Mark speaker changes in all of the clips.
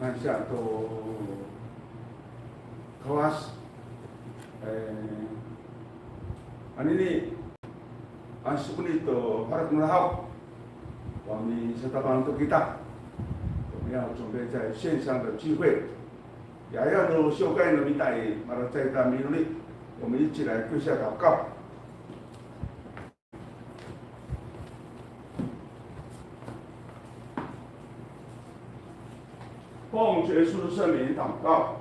Speaker 1: 咱下都考试，安尼呢，按时不哩都拍得更好，我们现在帮都给打，我们要准备在线上的聚会，也要有修改农民大爷，马上在大民努力，我们一起来跪下祷告。奉耶稣的圣名祷告。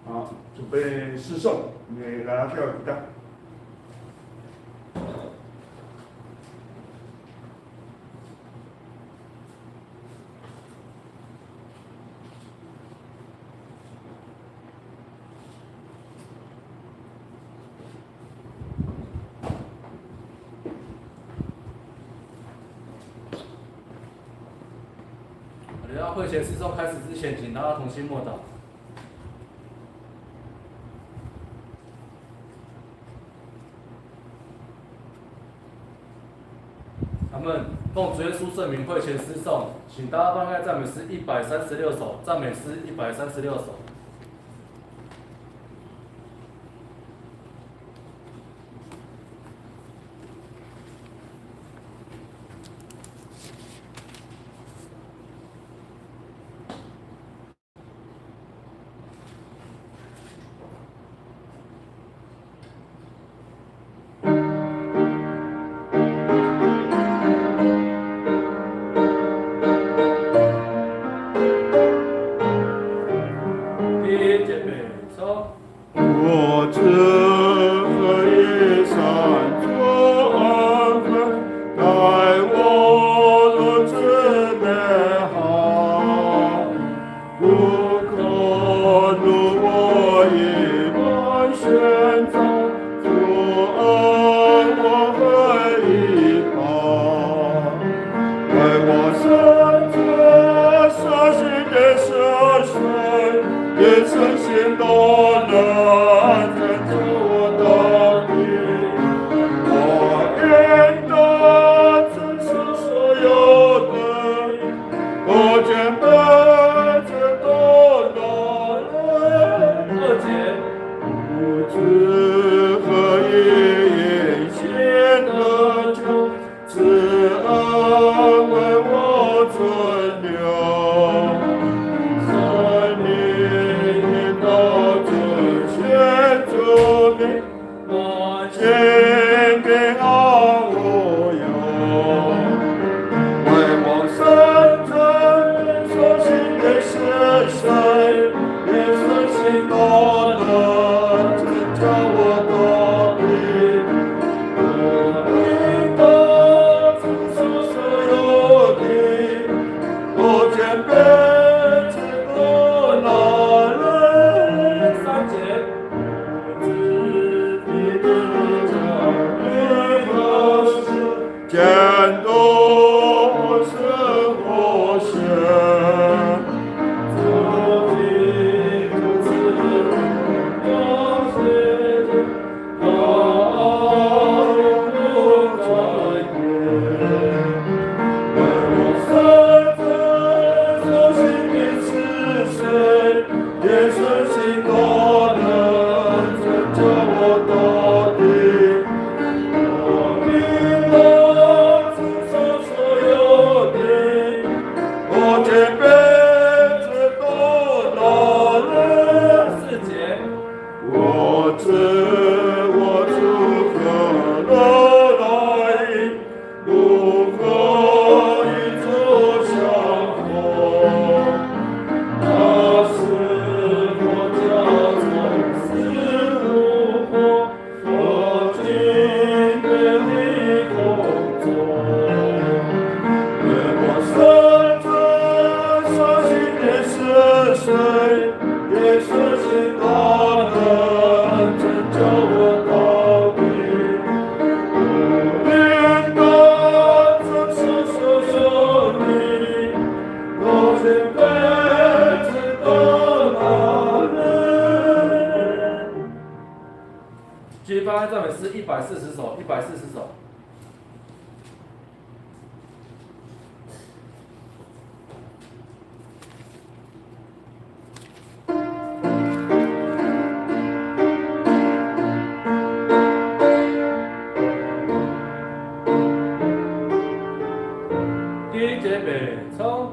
Speaker 1: 好，准备诗颂，你拿掉一张。
Speaker 2: 会前诗颂开始之前，请大家同心默祷。他们奉主耶稣圣名会前诗颂，请大家翻开赞美诗136首，赞美诗136首。
Speaker 3: 也是心多的。
Speaker 2: 继续翻开赞美诗140首，140首。第一节北唱。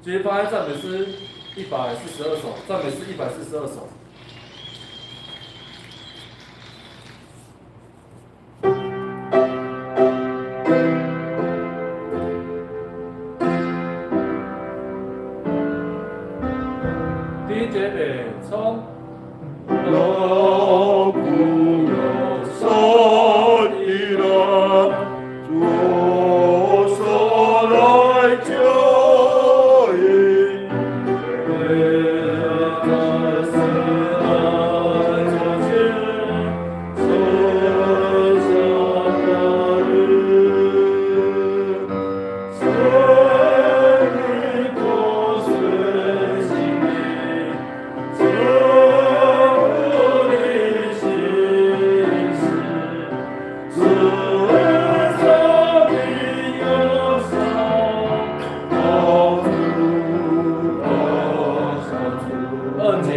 Speaker 2: 继续翻开赞美诗142首，赞美诗142首。弟姐妹从
Speaker 3: 老古有所依然，主所来救应，为他死爱作见，舍下他人，生命破碎心灵。
Speaker 2: 二节，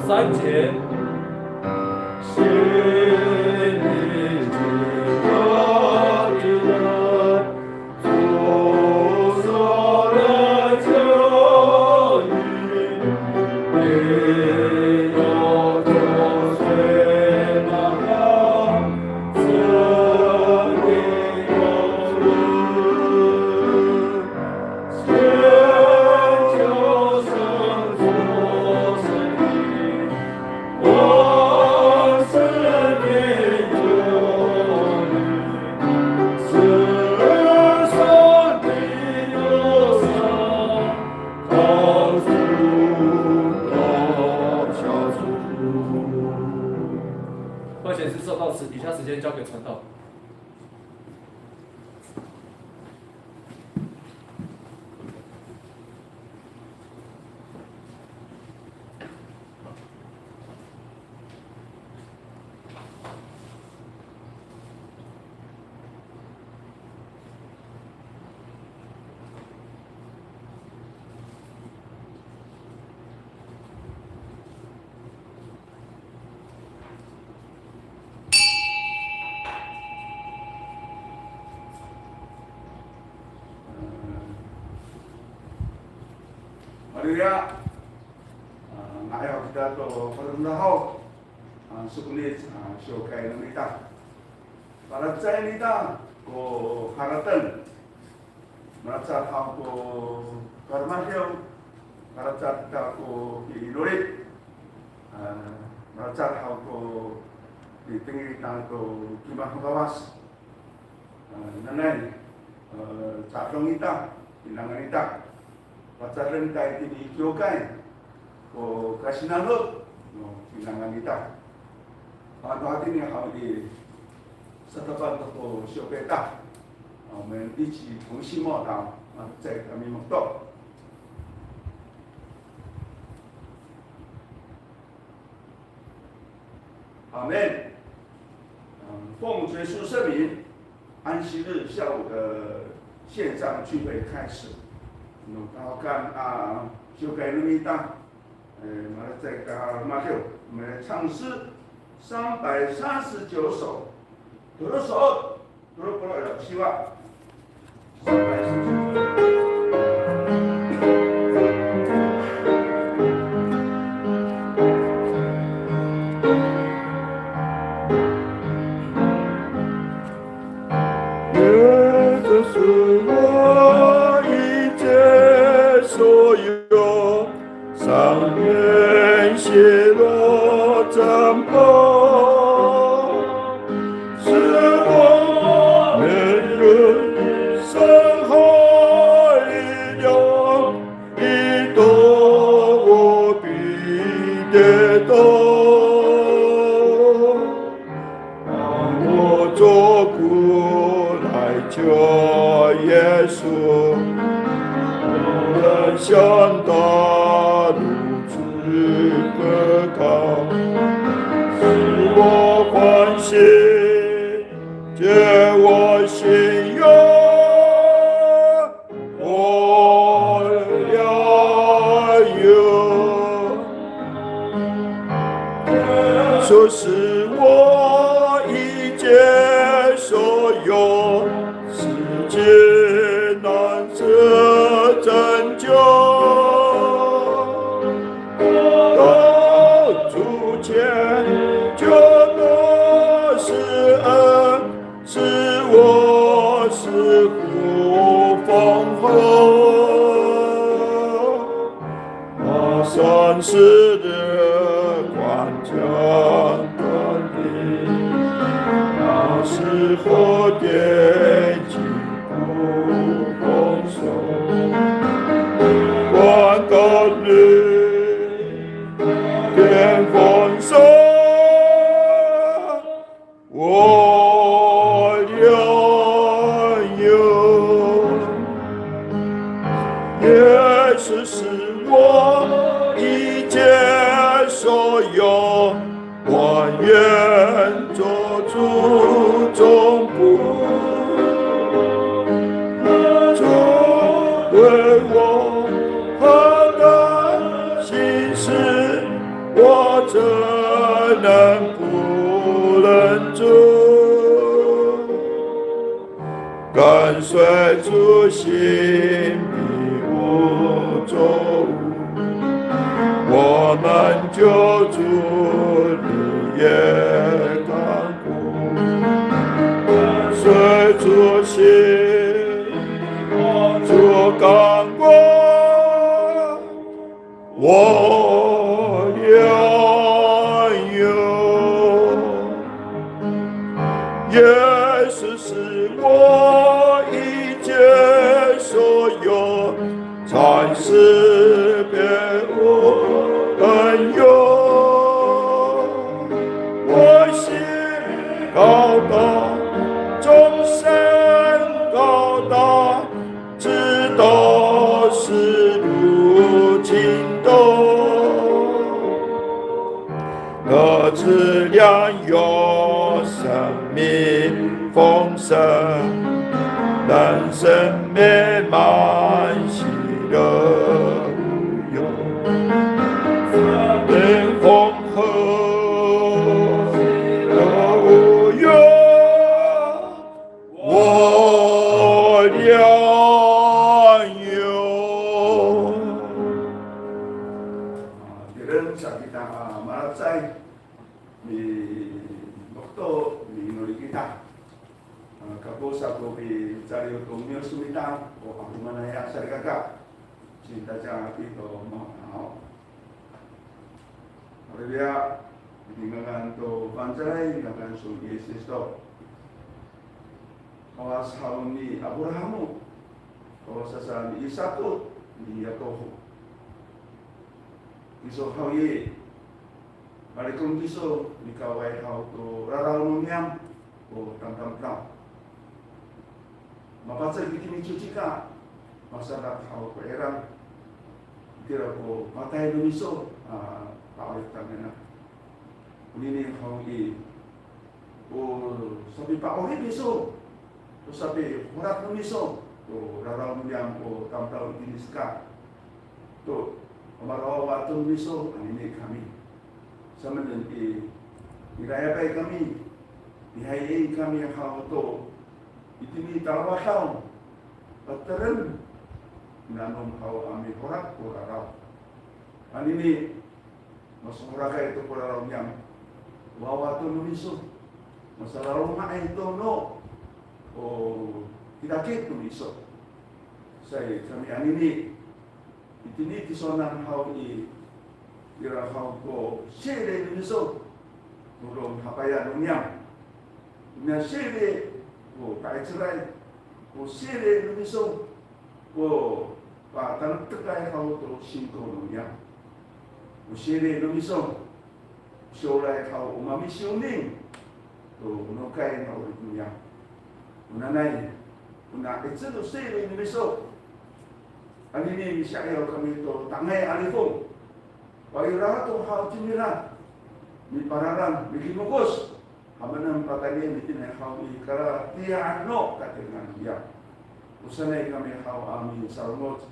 Speaker 2: 三节。会前是受到此，以下时间交给传道。
Speaker 1: 哈利路亚！那要kita to perundahau sukulit shokai namita. Para cai nita ko haratan. Meracat hau ko karmahyo. Meracat ta ko inurit. Meracat hau ko di tinggi ta ko kimah bawas. Nanai caklong ita, pinangan ita. Pacaran kay tinikyokai ko kasinanot no pinangan ita. Ano atin ni hawdi sa tapat ko syopeta. Men ichi pungsimo ta cek kami mokto. Amen. 奉主耶稣圣名，安息日下午的线上聚会开始。Nukaukan syukai numita, mereka mahu mencangsi 339首，多首，多了希望339。上面写落珍宝，是我每日生活力量，一朵我必得到。让我做苦来求耶稣，我想到。
Speaker 3: 稣是我一切所有，世界难舍拯救。到主前就多是恩，是我是福丰厚。三世的关键的你，那时候的疾苦丰收，关到你变丰收，我拥有，耶稣是我一切所有，我愿做主中不为我何等心事，我怎能不忍住？跟随主心必无作物，我们救主日夜干枯，随主心，主干过，我拥有，耶稣是我一切所有，才是别无恩有。我心高大，众生高大，直到是如情动，各自良有生命丰盛，人生美满喜乐无忧，人丰厚无忧，我良有。
Speaker 1: Kailan sa kita marasay ni doktor ni nuri kita kapusa ko pi cari utumnya sumita o ang manaya sa kakak cinta siya pito mau Maria tinggalkan to pancay tinggalkan su Yesus to kawas haun ni Abrahamu kawas sa ni Isaku ni Yakobo iso hawi balikum iso ni kawai hau to rarau nunyam o tam mapasa bikin cuci ka masalah hau ko erang tira ko matai no iso awit tamena unini hau i o sabi pa ori iso to sabi hurat no iso to rarau nunyam o tam inis ka to Umarawa watong miso, anini kami. Sama din irayapay kami, ihayay kami ang hauto. Itini tawahaw, pataran, nanong haw ami horak o raraw. Anini, mas horakay ito po raraw niyang, wawato no miso. Masararo nga ito no, o hidakit no miso. Say kami anini, itini kisonan hau i ira hau ko sere niso nurong hapayan nunyam na sere ko kaitrai ko sere niso ko patan tekai hau to singko nunyam ko sere niso shorai hau umami sioning to nokai hau nunyam unanai una etselo sere niso Anini misyayaw kami ito, tangay alifong. Pagirahat o hao tinira, mi pararam, mi kinukos. Hamanang patayin, mi tinayhaw mi kara, tiyaan no, katingan niya. Usanay kami hao amin sarungot,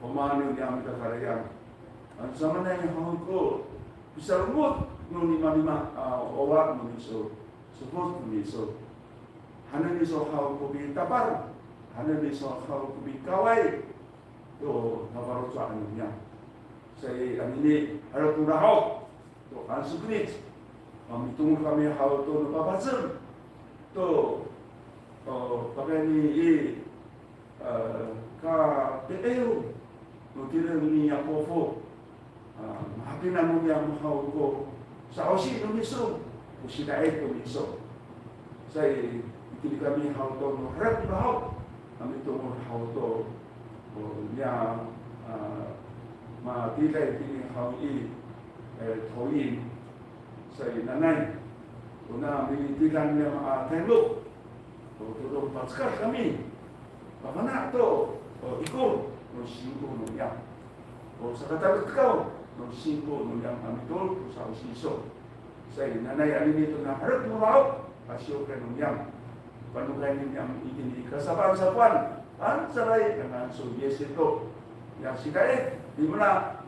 Speaker 1: pumano niya mi kakarayang. Ang sama na yung hao ko, sarungot, no lima owa no miso support no miso hana miso hau kubi tapar hana miso hau kubi kawai to nabaru sa anunya saya amini harap tunahau to ansuknit mitungul kami hau to napapazem to pakai ni ka PEU no kira ni Yakofo mahapina mo yang hau ko sa osi no miso usidae ko miso saya ikili kami hau to no harap tunahau kami to hau to ya tilai kini hau thoin saya nanai una militilan yang tembok to paskar kami bagaimana to ikut no singko no yang sakata kau no singko no yang kami to sa usiso saya nanai ini to na harap mo asyo kan no yang panukan yang ini kasapan-sapan ansarai dengan Soviet itu yang sikai di mana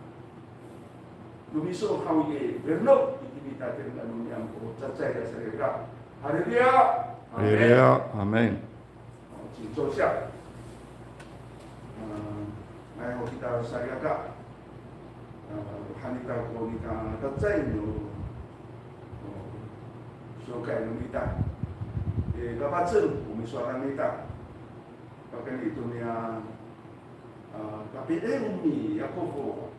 Speaker 1: lumiso kami berno ini kita dengan yang cacai dan serga
Speaker 3: Haleluya, amin.
Speaker 1: Cinta siap. Ayo kita serga hanita ko kita cacai no sokai no kita kapacen umiswara kita pakai itu niya tapi umi Yakofo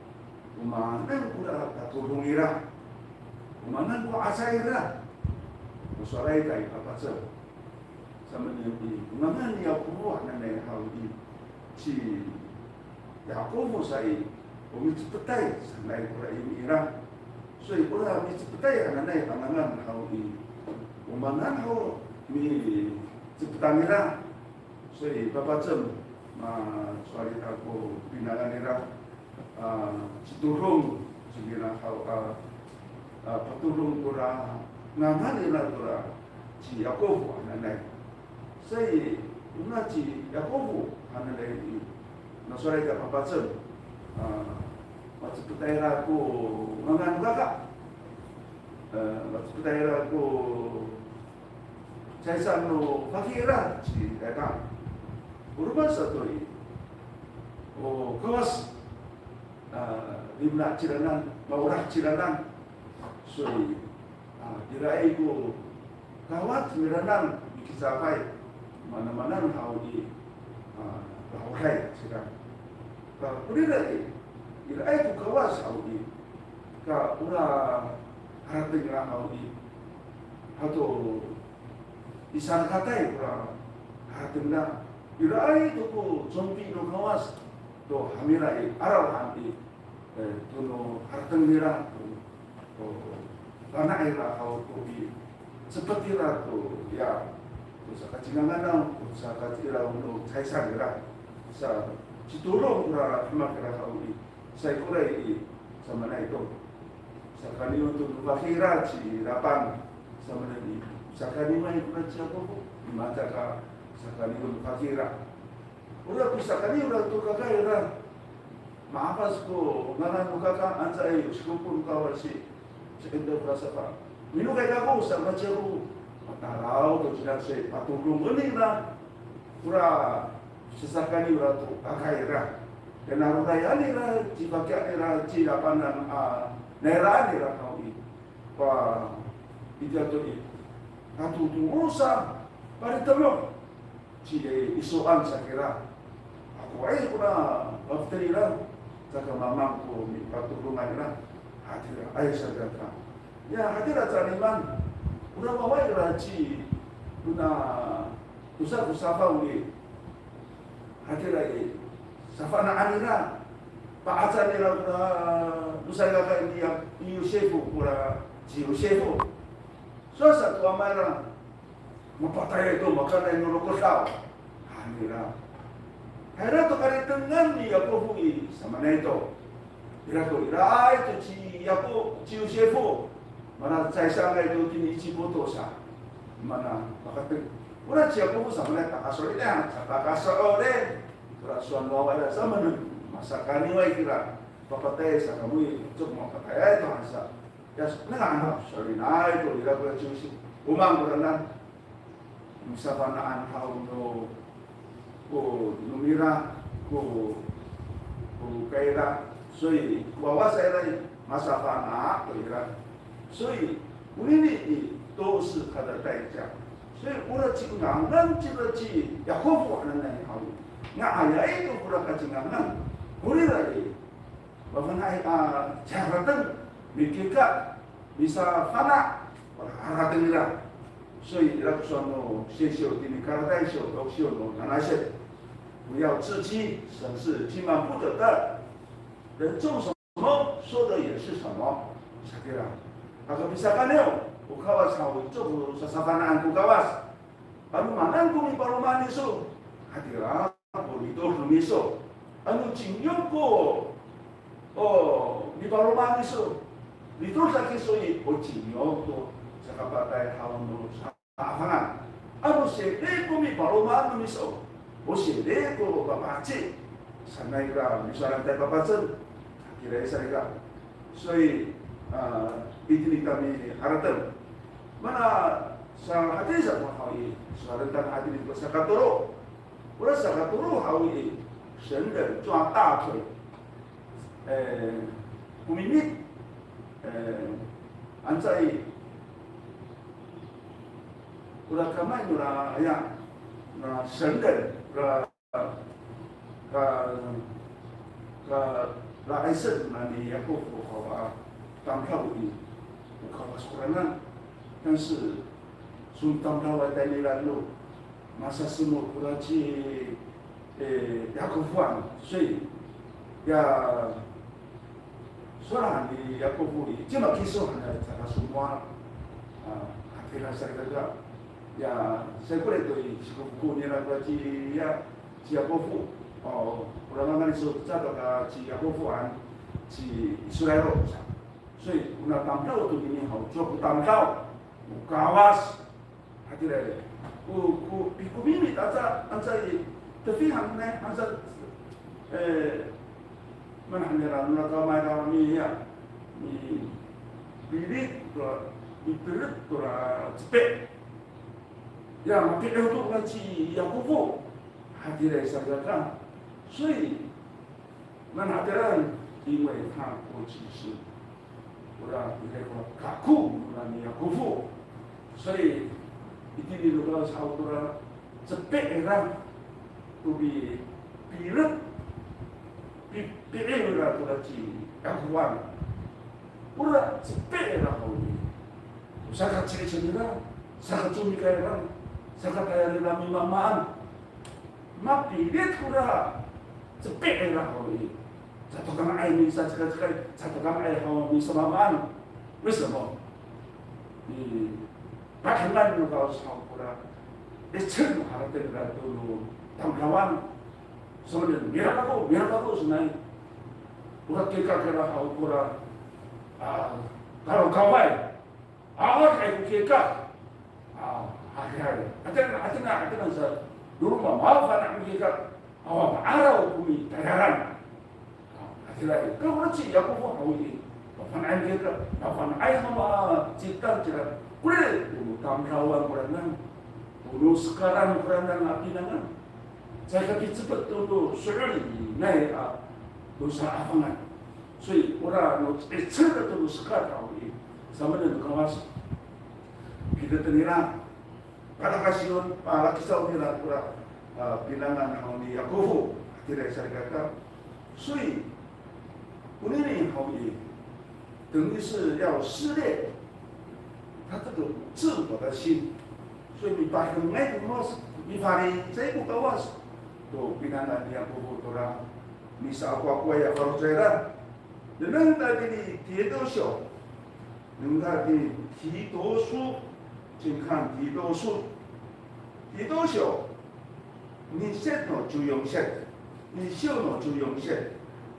Speaker 1: umanan pura katulong ira umanan ko asay ira musaray kay kapatsa sama niya umanan niya Yakofo na hawdi si Yakofo say umitipatay sanay pura ira so pura umitipatay ananay panangan hawdi umanan ho mi ciptaan ira so papacem suali aku pinalan ira siturung sigina hau paturung pura ngaman ira pura si Yakobo ananay say una si Yakobo ananay na suali ka papacem maciputay ra ko ngangan kakak maciputay ra ko Jaisan no fakira si kakak urban satoi kawas limna ciranan maurah ciranan soi dirai ko kawat ciranan bikisapai mana-mana haudi bahai sedang dirai ko kawas haudi ka ura harating ra haudi hato isang katay ura harating na irai to ko zombi no kawas to hamirai araw handi to no hartang nira to tanah ira kau to bi seperti ra to ya to sa kacingangan na sa katira no kaisa nira sa situlong ura hamakira kau di sa kurai sa mana itu sa kanino to bakira si rapan sa mana di sa kanino ay kunatsa ko mata ka sakali ko pakira ura pisakali ura to kakaira maapas ko nganan ko kaka ansa ay skupun kawasi sa endo prasafa minu kay kako sa macheru mataraw to sila sa patulong ni na ura sasakali ura to kakaira kenarurayani ra cipakya ra cilapanan nerani ra kawi pa ito katutung urusan pada tolong si isuan sa kira ako ay ko na pagtaliran sa kamamang ko may patulungan na hatira ay sa gata ya hatira sa liman una maway raji una usafa uli hatira safa na anira paasa nila kuna usay ka ini yang Yosefu pura si Yosefu so sa tuamara mapatay itu makanya nulukos daw hanira kaya to karitangan ni Yakobo sama na ito ira ito si Yosefu mana sa ito tinichiboto sa mana makatag wala si Yakobo sama na takasol niya sa takasol kerasuan wawala sama nun masakani wa kira papatay sa kamuy cuk mapatay ito hasa ya nang sorry na ito ila ko juice umang ko nan musafa na anhaw no ko numira ko kaila 所以娃娃塞来马萨法拿回来，所以无论你都是他的代价。所以我的金刚人这个鸡也好不完了好，那哎呀，都不知道金刚人，无论来，我们cara等，你给个bisa fana，cara等啦。所以那个说呢，先修的你cara代修，都修呢，那些不要自欺，省是欺瞒不得的。人种什么，说的也是什么，是这样。Ako bisa kanyo, ukawas hau coba sasabana angku kawas. Anu manan kumi parumani so, hadira bolito lumiso. Anu cingyong ko, di parumani so. Dito sa kisoy o cingyong to sa kapatay hau no sa afangan. Anu sede kumi parumani miso, o sede ko babaci. Sanay ka misalan tayo papatsan, kira isa ka. So ini kami harapkan mana sa hati sa mga hawi sa rentang hati ni sa katuro wala sa katuro hawi 神人抓大腿kumimit anzai wala kamay wala ayan na 神人ka aisan na ni Yakob hawa 当票的，我靠，说了那，但是从当票来带你来路，马上是我过来去，雅各夫啊，所以呀，说了你雅各夫的，这么其实还在他说话，他他说这个，呀，谁过来对是个过年了个去呀，去雅各夫，我们那里说这个去雅各夫啊，去以色列路上。 所以una tampau tu ini hau cukup tampau kawas hati lele ku mimi aja anjai tapi hamne anjai mana hamne rana kamai rami ya ni bilik tu cepet ya mati itu ngaji yang kufu hati lele saja 所以mana ada因为他不只是 orang mereka kaku, orang ni kufu. Jadi itu di luar saudara cepet orang tu pilih orang tu lagi kakuan. Orang cepet orang kau. Sangat ciri-ciri orang, sangat cumi kaya orang, sangat kaya dalam imaman. Mak pilih orang cepet orang kau. Satu kali air ni satu kali air hawa ni semamaan. 为什么？你把很难的搞超过了，一称还得了都当台湾，什么的，没那个是哪？我给他给他好过了，kalau kawai, awak kayak kita, akhirnya, ada nasa dulu mah maaf anak kita, awak arau bumi dayaran. Akhirnya, kalau macam ya aku pun tahu ini, apa kita, apa sama cita cita, boleh dulu tamrawan berenang, dulu sekarang berenang api nangan, saya kaki cepat dulu sekali naik dosa afangan, so orang cerita dulu sekarang tahu ini, sama dengan kawas, kita tenira, pada kasihan, pada kisah ini pura bilangan kami Yakobo, tidak saya kata, so 不念念好也，等于是要撕裂他这个自我的心，所以你把很爱的模式，你发的这个高啊，都比那那样不多啦，你少挂挂呀，搞出来了，人家给你提多少，人家给你提多数，就看提多数，提多少，你现了就用现，你修了就用现。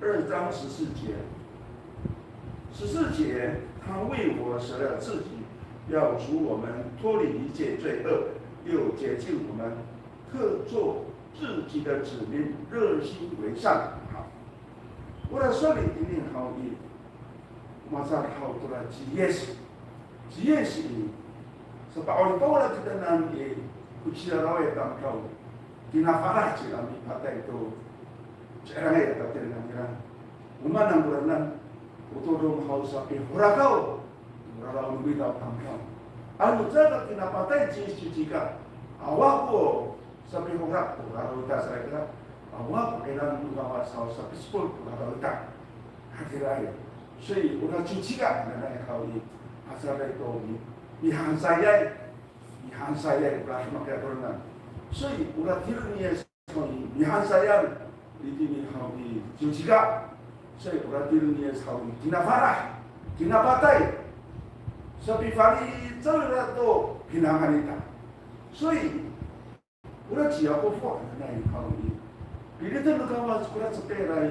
Speaker 1: 2章14节，14节，他为我舍了自己，要赎我们脱离一切罪恶，又洁净我们，特做自己的子民，热心为善。好，我来说你听听好意， masa hau tu lah GS ini sebab orang tahu lah kita nanti usia rawat tak tahu kina farah cila mi patai itu cerang ya tak cerang kira umman ang buranan utodong hau sapi hurakau hurakau lebih tahu tak tahu anu jaga kina patai jika awak ko sapi hurak hurakau tak saya kira awak elang luar sau sapi sepul hurakau tak akhirnya 所以我们就这个来考虑，还是来多你行晒耶，你行晒耶，不然什么该多呢？所以我们第二年考虑你行晒耶，你今年考虑就这个，所以我们第二年考虑今年发啦，今年发呆，所以发力走了都平常看的，所以我们只要不放来考虑，别的都干嘛？我们这边来，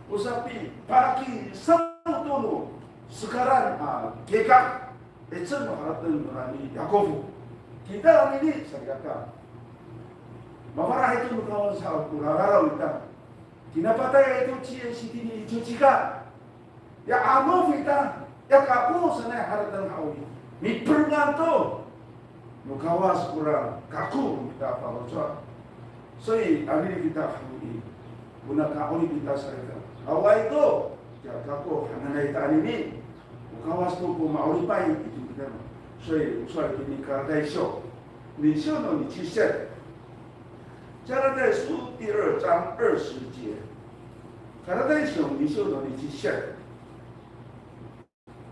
Speaker 1: 我说比把给生。 dulu sekarang gegak itu mengharapkan nurani Yakov kita orang ini saya kata mafarah itu bukan sahaja kurang kita kenapa tanya itu cia siti ini itu jika ya anu kita ya kaku sana haratan hawi mi pernganto mukawas kurang kaku kita apa macam so ini kita hawi gunakan oli kita saya awal itu ya kako hananay tani ni ukawas to po maulipay itu benar so usai ini karadai show你秀呢你去现加拉太书第2章20节加拉太书你秀呢你去现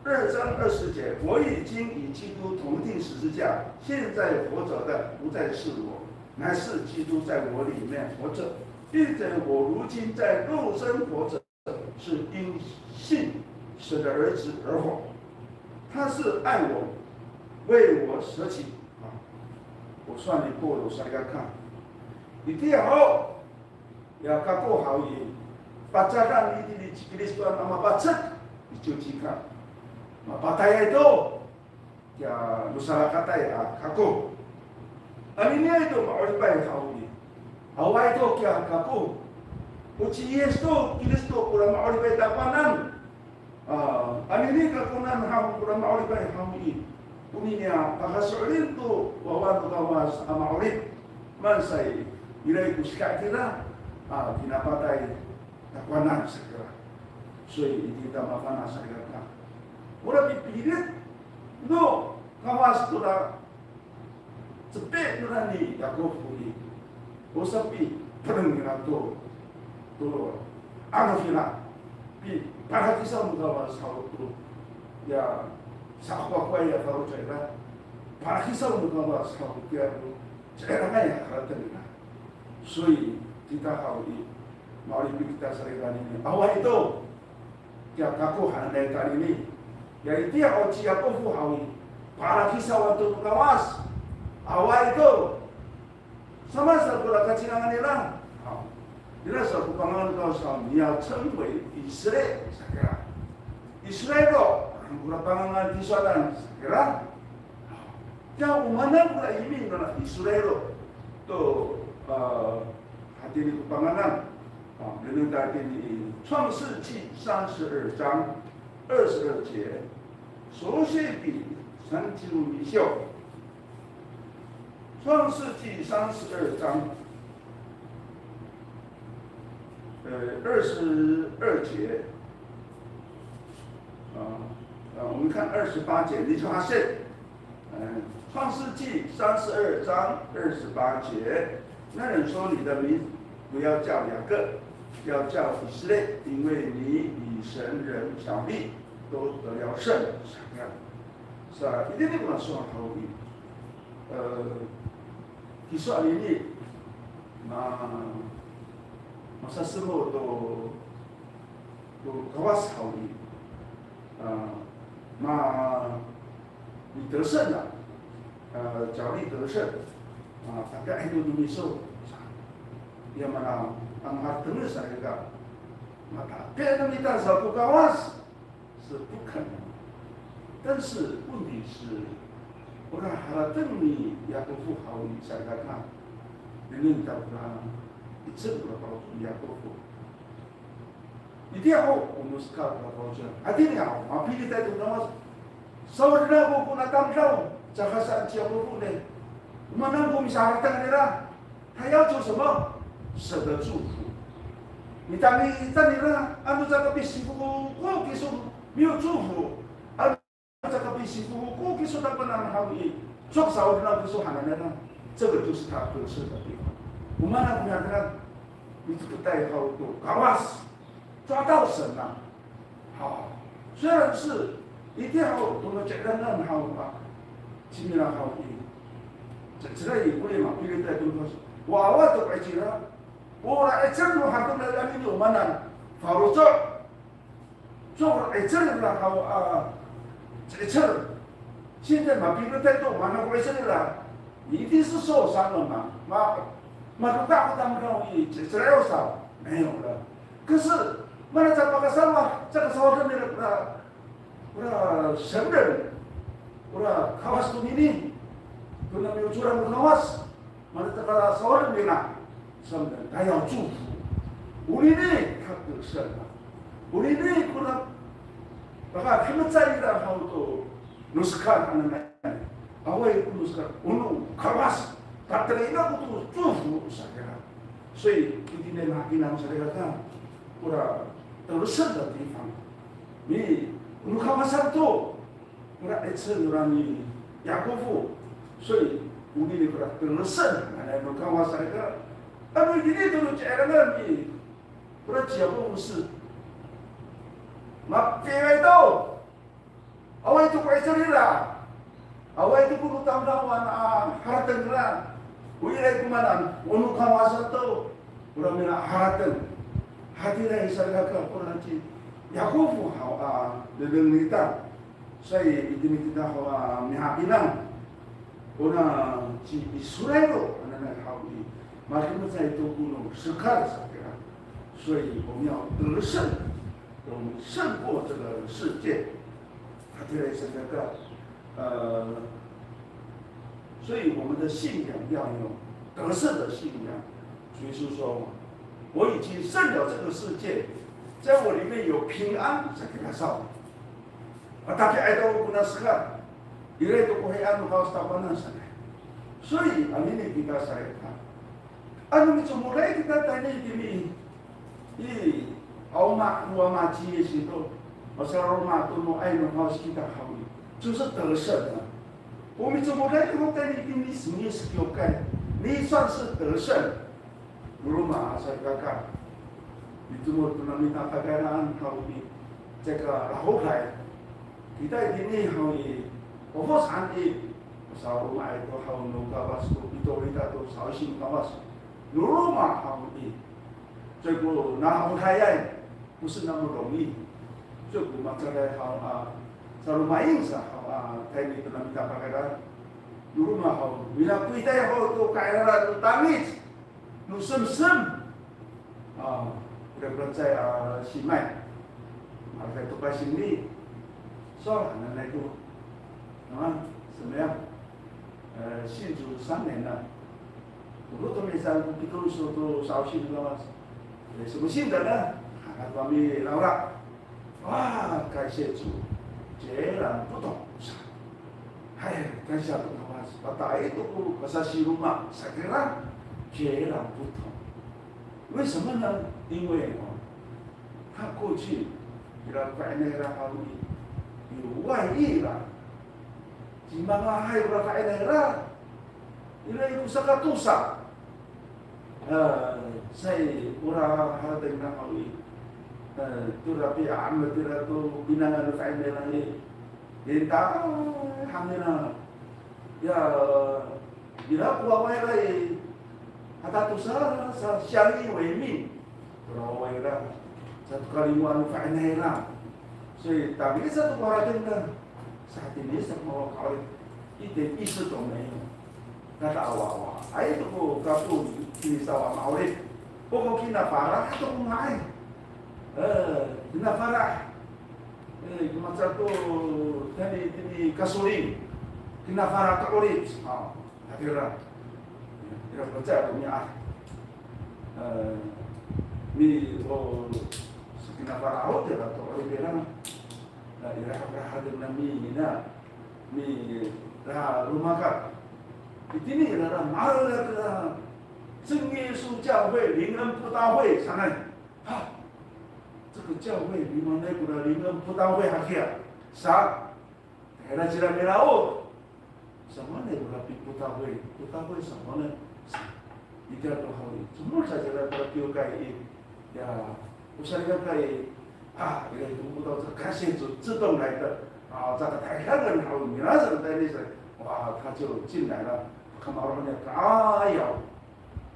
Speaker 1: 2章20节我已经与基督同定十字架现在活着的不再是我乃是基督在我里面活着并且我如今在肉身活着是因信神的儿子而活，他是爱我，为我舍己我算你过了，我算你看，你第二要看过好嘢，把家当你的基督徒那么把这你就去看，把大家都ya masyarakat ya kaku, ini itu mau dibayar hal ini, awal itu kia kaku. Uci Yesus Kristo kurang mau dibayar dapanan. Ini kakunan ham kurang mau dibayar ham ini. Uninya pakasulin tu wawan kawas amaulid. Mansai ilai kuska kira. Pinapatai dapanan segera. So kita mafana segera. Mula pipilit. No kawas tu dah. Cepet nurani Yakov ini. Usapi penengah tu. tu ano fila pi para kisah muda sahut tu ya sahwa kwa ya tahu cerita para kisah muda sahut ya cerita ya karena ni sui kita hawi mau kita sering ini awal itu ya kaku handai tadi ini ya itu ya oci aku hawi para kisah waktu kawas awal itu sama sekolah kecinangan nila Ila sa kupangan kau sa niya cengwei Israel sakira. Israel ang kupangan di sana sakira. Yang umana pula ini na Israel to hati ni kupangan. Dengan tadi ni 创世纪32章22节，所写比三经米秀。创世纪32章。22节，我们看28节，你发现，创世纪32章28节，那人说你的名不要叫2个，要叫以色列，因为你以神人小弟都得了胜，是吧？一定不能说好的，你说你masa semua tu kawas kau ni, ni 得胜了，脚力得胜，大家itu dimisau, yang mana angkat terus saya kata, maka kita kita satu kawas 是不可能，但是问题是，我看哈拉登你也都不好，你想想看，你领导他。政府的帮助也不够。一定要我们是靠它保证，一定要啊！霹雳在东南，所有人我那当上，这还是结婚呢。我们能够啥等的啦？他要求什么？舍得祝福。你当你呢，按照这个比幸福过给说没有祝福，按这个比幸福过给说他不能好意，做少的那个说喊的呢，这个就是他合适的地方。我们那不然呢，你这个代号都搞哇死。抓到神了，好，虽然是一定要我们责任很好啊，亲密的好意，这个也不能嘛，不能在东方说，我都爱记了，我来真路还都来让你有嘛呢，法律做了爱真路好啊，这次现在嘛，别人在做嘛，那回事了，一定是受伤了嘛，嘛都大不当容易，这有少没有了，可是。mana cakap sawah, cakap sawah dan ura senden, ura kawas tu ini, tu nak curang kawas, mana cakap sawah dan mina, senden, daya祝福，uli ni tak tersen lah, uli ni kuna, maka kita cari dah hal tu, nuskan anak, awal nuskan, ulu kawas, tak terima tu 祝福saya，所以今天呢，给咱们这个看，ura。得胜的地方，你如果马上做，那一次让你雅各夫，所以鼓励你说得胜，来如果马上个，那你今天都讲了你，不是结婚是，嘛别外头，awal itu kau cerita, awal itu kudu tamdawan haratan lah, wilayah kumanan, unu kawasan tu, orang mina haratan. hati lain saya kata orang nanti Yakub hawa dengan kita saya ini kita hawa mihapinan orang ci Israel anak hawa makin saya itu gunung sekar saya 所以我们要得胜，我们胜过这个世界。hati lain saya kata所以我们的信仰要有得胜的信仰。主耶稣说。我已经胜了这个世界，在我里面有平安，才给他烧。tapi ada guna sekarang, dia itu kehidupan kau setapanan sana. 所以ini kita saya anu itu mulai kita tanya ini, awak dua mati itu, masalah rumah tu mau air harus kita hawi, 就是得胜了。我们怎么来我带你给你什么是有干，你算是得胜。Rumah saya kakak itu mau meminta kekayaan kami jaga lahukai kita ini kami fokus anti pasal rumah itu kami nukawas itu kita tu sausin kawas rumah kami jaga lahukai 不是那么容易，这个嘛这个好selalu main sah kayak itu meminta kekayaan rumah kami bila kita yang tu kekayaan tu tangis nu sem-sem udah saya si Mai ada tukar sini soal anak itu怎么样信主3年了我都没在比如说都烧信了什么信的呢他们老了哇感谢主截然不同感谢主把大itu kasih rumah saya kira截然不同，为什么呢？因为他过去给他摆那个好有外力了，基本上还有个摆那个，因为有啥个多少，saya orang harus dengar hal ini, tu tapi am tu tu binangan摆那个，你打他们呢，ya bila kuat lagi。Kata tu syari为命，不为了satu kalimat faedah，所以tapi satu orang dengar saat ini semua kau itu isu tu没有，kata awak itu kau ini sawah maulit, pokok kita parah itu mai, kita parah, macam tu tadi kasuling, kita parah terulit, akhirnya. Tidak percaya punya ni tina farao te la to le bela la ira hadir na mi la rumah ka ini adalah malu la 真耶稣教会灵恩布道会上来，这个教会你们那个的灵恩布道会还去啊？啥？还来起来没啦哦？什么那个比布道会？布道会什么呢？一定要好的，怎么才来把丢盖呀？不是那个盖这个读不到这开线自动来的这个台湾人好，你那时候在那时哇，他就进来了，看到了哎呀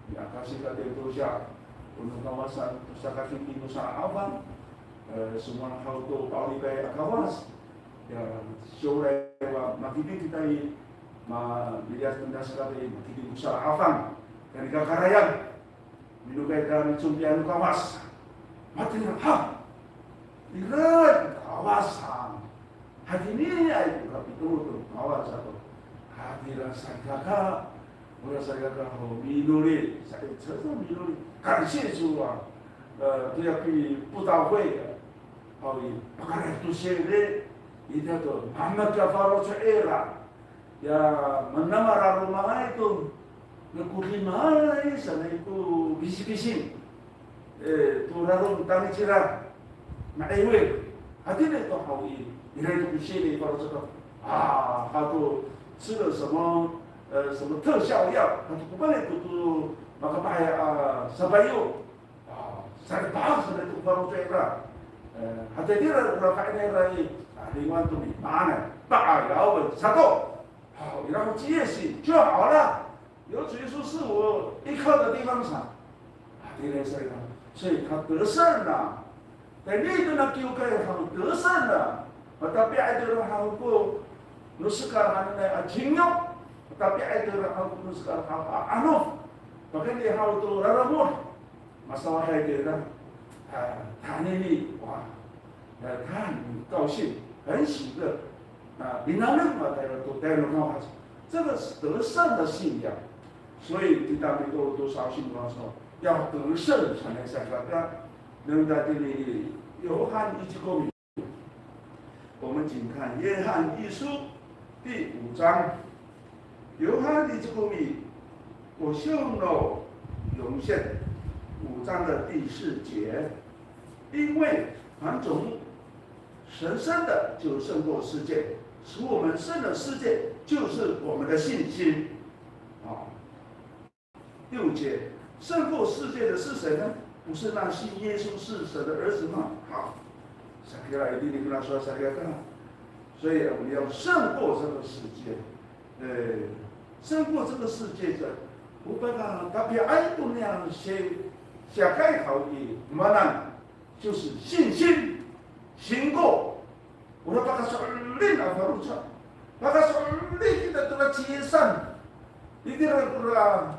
Speaker 1: ！Ya kasih kata itu siap untuk kawasan pusaka tinggi Nusa Awang semua hal itu pauli kaya kawas ya sore wa makini kita lihat pendas kali makini Nusa Awang dari Kakarayan minum kaya kami cumpian kawas mati lihat kawasan hati ini itu kapitul kawasan hati rasa kakak我要大家讲好，米努力，车上米努力，感谢主啊！都要去布道会，好的，不可能都写的，一定要做。慢慢就发了出来了，呀，menamar rumah itu, nekulimah ini sana itu bisi-bisi, turun tani cerah, nak ewe, hati ni tu hau ini, ini tu bisi ni kalau cakap,他都吃了什么？什么特效药，不管那都那个买沙白油saya bahas dari itu baru saya hati dia orang kaya lagi lingkungan tu di mana tak要satu好然后节行就好了有主耶稣是我依靠的地方上这个所以他得胜了在那个那教会他得胜了tapi ada orang aku nu sekarang ni jinyok tapi ada orang aku sekarang bahkan dia hal tu raramun masalah dia dah他那里哇他很高兴很喜乐比那任何的都带了高这个是得胜的信仰所以第大美都相信说要得胜才能下来能在这里约翰一书公我们请看约翰一书第5章约翰一书公我用了涌现5章的第4节，因为凡种神生的就胜过世界，使我们胜了世界，就是我们的信心。第5节，胜过世界的是谁呢？不是那信耶稣是神的儿子吗？好，撒开了一定跟他说撒开了，所以我们要胜过这个世界，胜过这个世界的。Bukan tapi itu yang saya tahu di mana 就是信心行过我说把它solid apa rusak把它solid kita telah ciesan itu adalah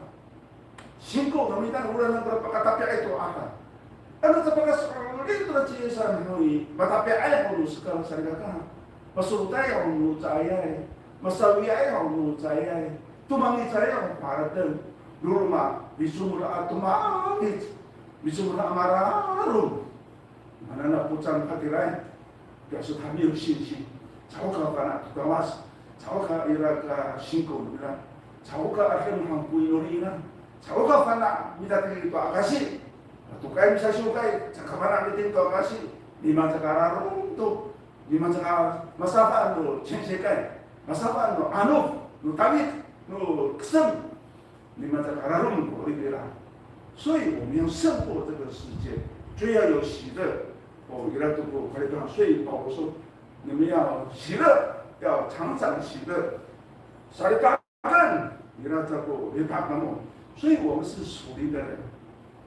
Speaker 1: 行过 kami tak ulang berapa kata itu apa anu tapaka solid telah ciesan hui tapi ayah perlu sekarang saya kata pasutai orang saya masawi ayah orang saya tumangi saya orang paradan dulu mah bisumura atumangit bisumura amararum mana nak pucang hati lain biasa kami有信心朝个fana tukawas朝个iraga singko bilang朝个akan mampu inurina朝个fana minta itu akasi tukai bisa sukai cakapan itu akasi lima cakararum tu lima cakar masafa tu censekai masafa tu anu tu tamit tu kesem你们在卡拉隆国里边啦，所以我们要胜过这个世界，就要有喜乐。原来都不快点所以保罗说，你们要喜乐，要常常喜乐。啥的大干，原来这个也大干么？所以我们是属灵的人。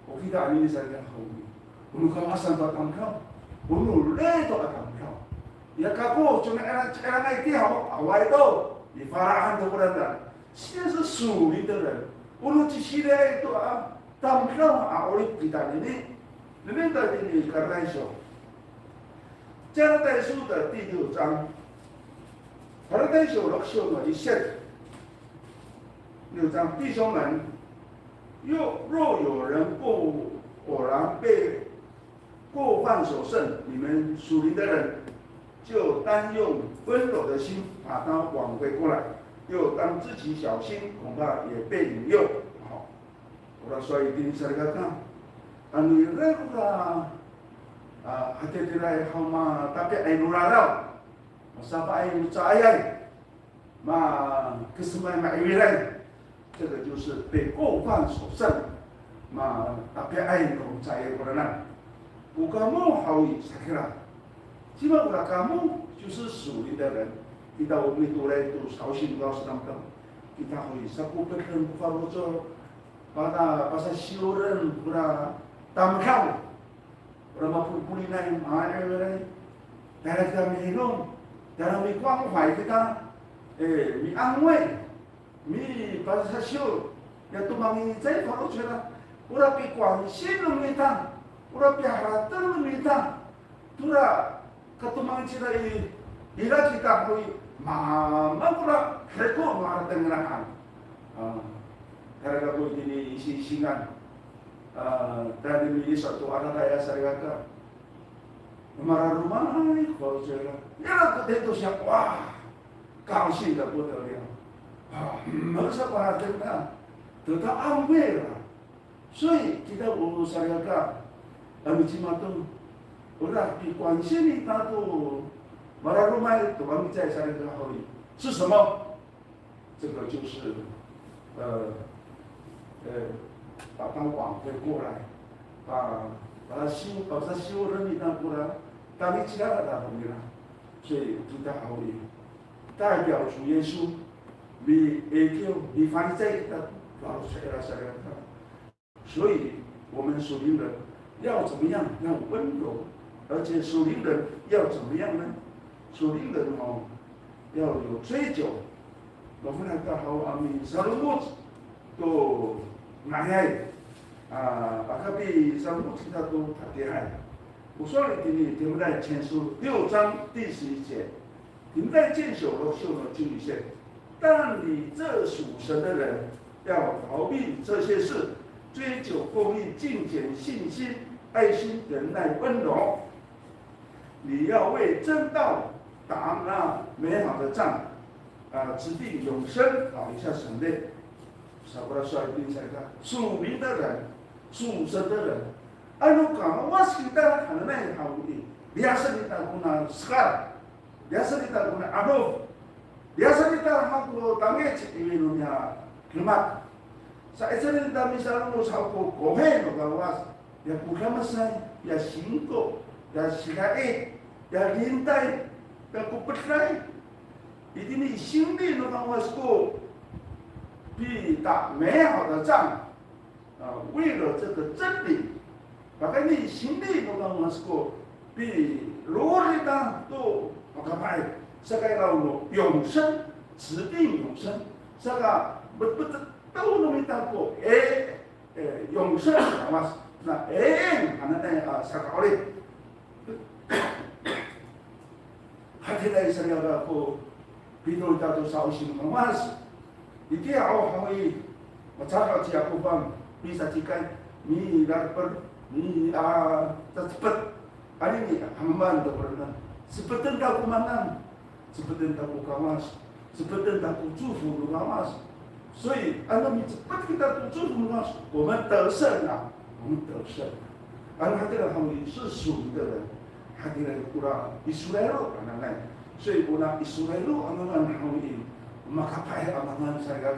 Speaker 1: 我记得阿尼在讲后面，我们看马上到当票，我们累到当票。也搞过，就那那一条外头，你发了很多人的，现在是属灵的人。Ulu cisire itu tampil oleh kita ini tadi karena itu. 加拉太书的第6章，加拉太书6章的一节，6章弟兄们，若有人不果然被过犯所胜，你们属灵的人就单用温柔的心把它挽回过来，又当自己小心，恐怕也被引诱。好，我所以跟大家讲，因为那个hati tirai hama tapi ai nurarau, masa ai nucayai，嘛kesemai maiwirai，这个就是被过犯所胜，嘛tapi ai nucayai korana。kamu hawi sakira，基本上kamu就是属灵的人。kita umi tulai tu sausin kau sedang kita hawi saku pekan bukan bocor pada pasal siuran pura tamkau pura mapun pulinai mai darah kita minum darah mi kuang hai kita mi angway mi pasal siur ya tu mangi cai kalau cera pura pi kuang sinum kita pura pi haratan kita pura katumangi cera ila kita hawi mama pura rekor luar tengah karena aku ini isi-isingan dari milik satu anak saya kata marah rumah ini kalau saya ya itu siapa wah kau sih tak betul ya masa perhatian tetap ambil所以 kita urus saya kata kami cuma tu udah di kuansi kita tu marah rumah itu kami在saya kata hari 是什么？这个就是把它挽回过来，把它修人的过来，当你其他的大朋友，所以就在好里代表主耶稣，你你放在的老谁了谁了，所以我们属灵人要怎么样？要温柔，而且属灵人要怎么样呢？属灵人要有追求。我们那个好阿弥萨鲁木都买来把它比萨鲁木其他都他给害。我说了给你，听不在前书6章第11节，你们在见守了秀了经历线，但你这属神的人要逃避这些事，追求公义、敬虔、信心、爱心、忍耐、温柔。你要为真道打那美好的仗。指定永生，以下省略，少不了说一定才看属灵的人，属神的人，如果我是的可能那好的，biasa kita guna sekarang, biasa kita guna aduh, biasa kita haku tangi cipinnya klimat. Saat ini kita misalnya mau saku gohen bawas, ya bukan masai, ya singko, ya sirai, ya lintai, ya kupetrai. 一定你心里能够说，比打美好的仗，为了这个真理，把你心里能够说，比罗里达都不可怕，这个叫永生，指定永生，这个不都能没到过，永生什么？那还能那啥搞嘞？还听来是要个不。Pino tato sa usin mas iti ako hawi matsaka siya ko bang mi sa tikay mi darper mi cepat ani ni hamman to pernah seperti tak kumandan seperti tak kawas seperti tak祝福 kawas 所以按照你 cepat kita 祝福 kawas 我们得胜了我们得胜按他这个他们是属灵的人他这个kurang Israel anak-anak所以，我那Israel amangan hawi makapai amangan saya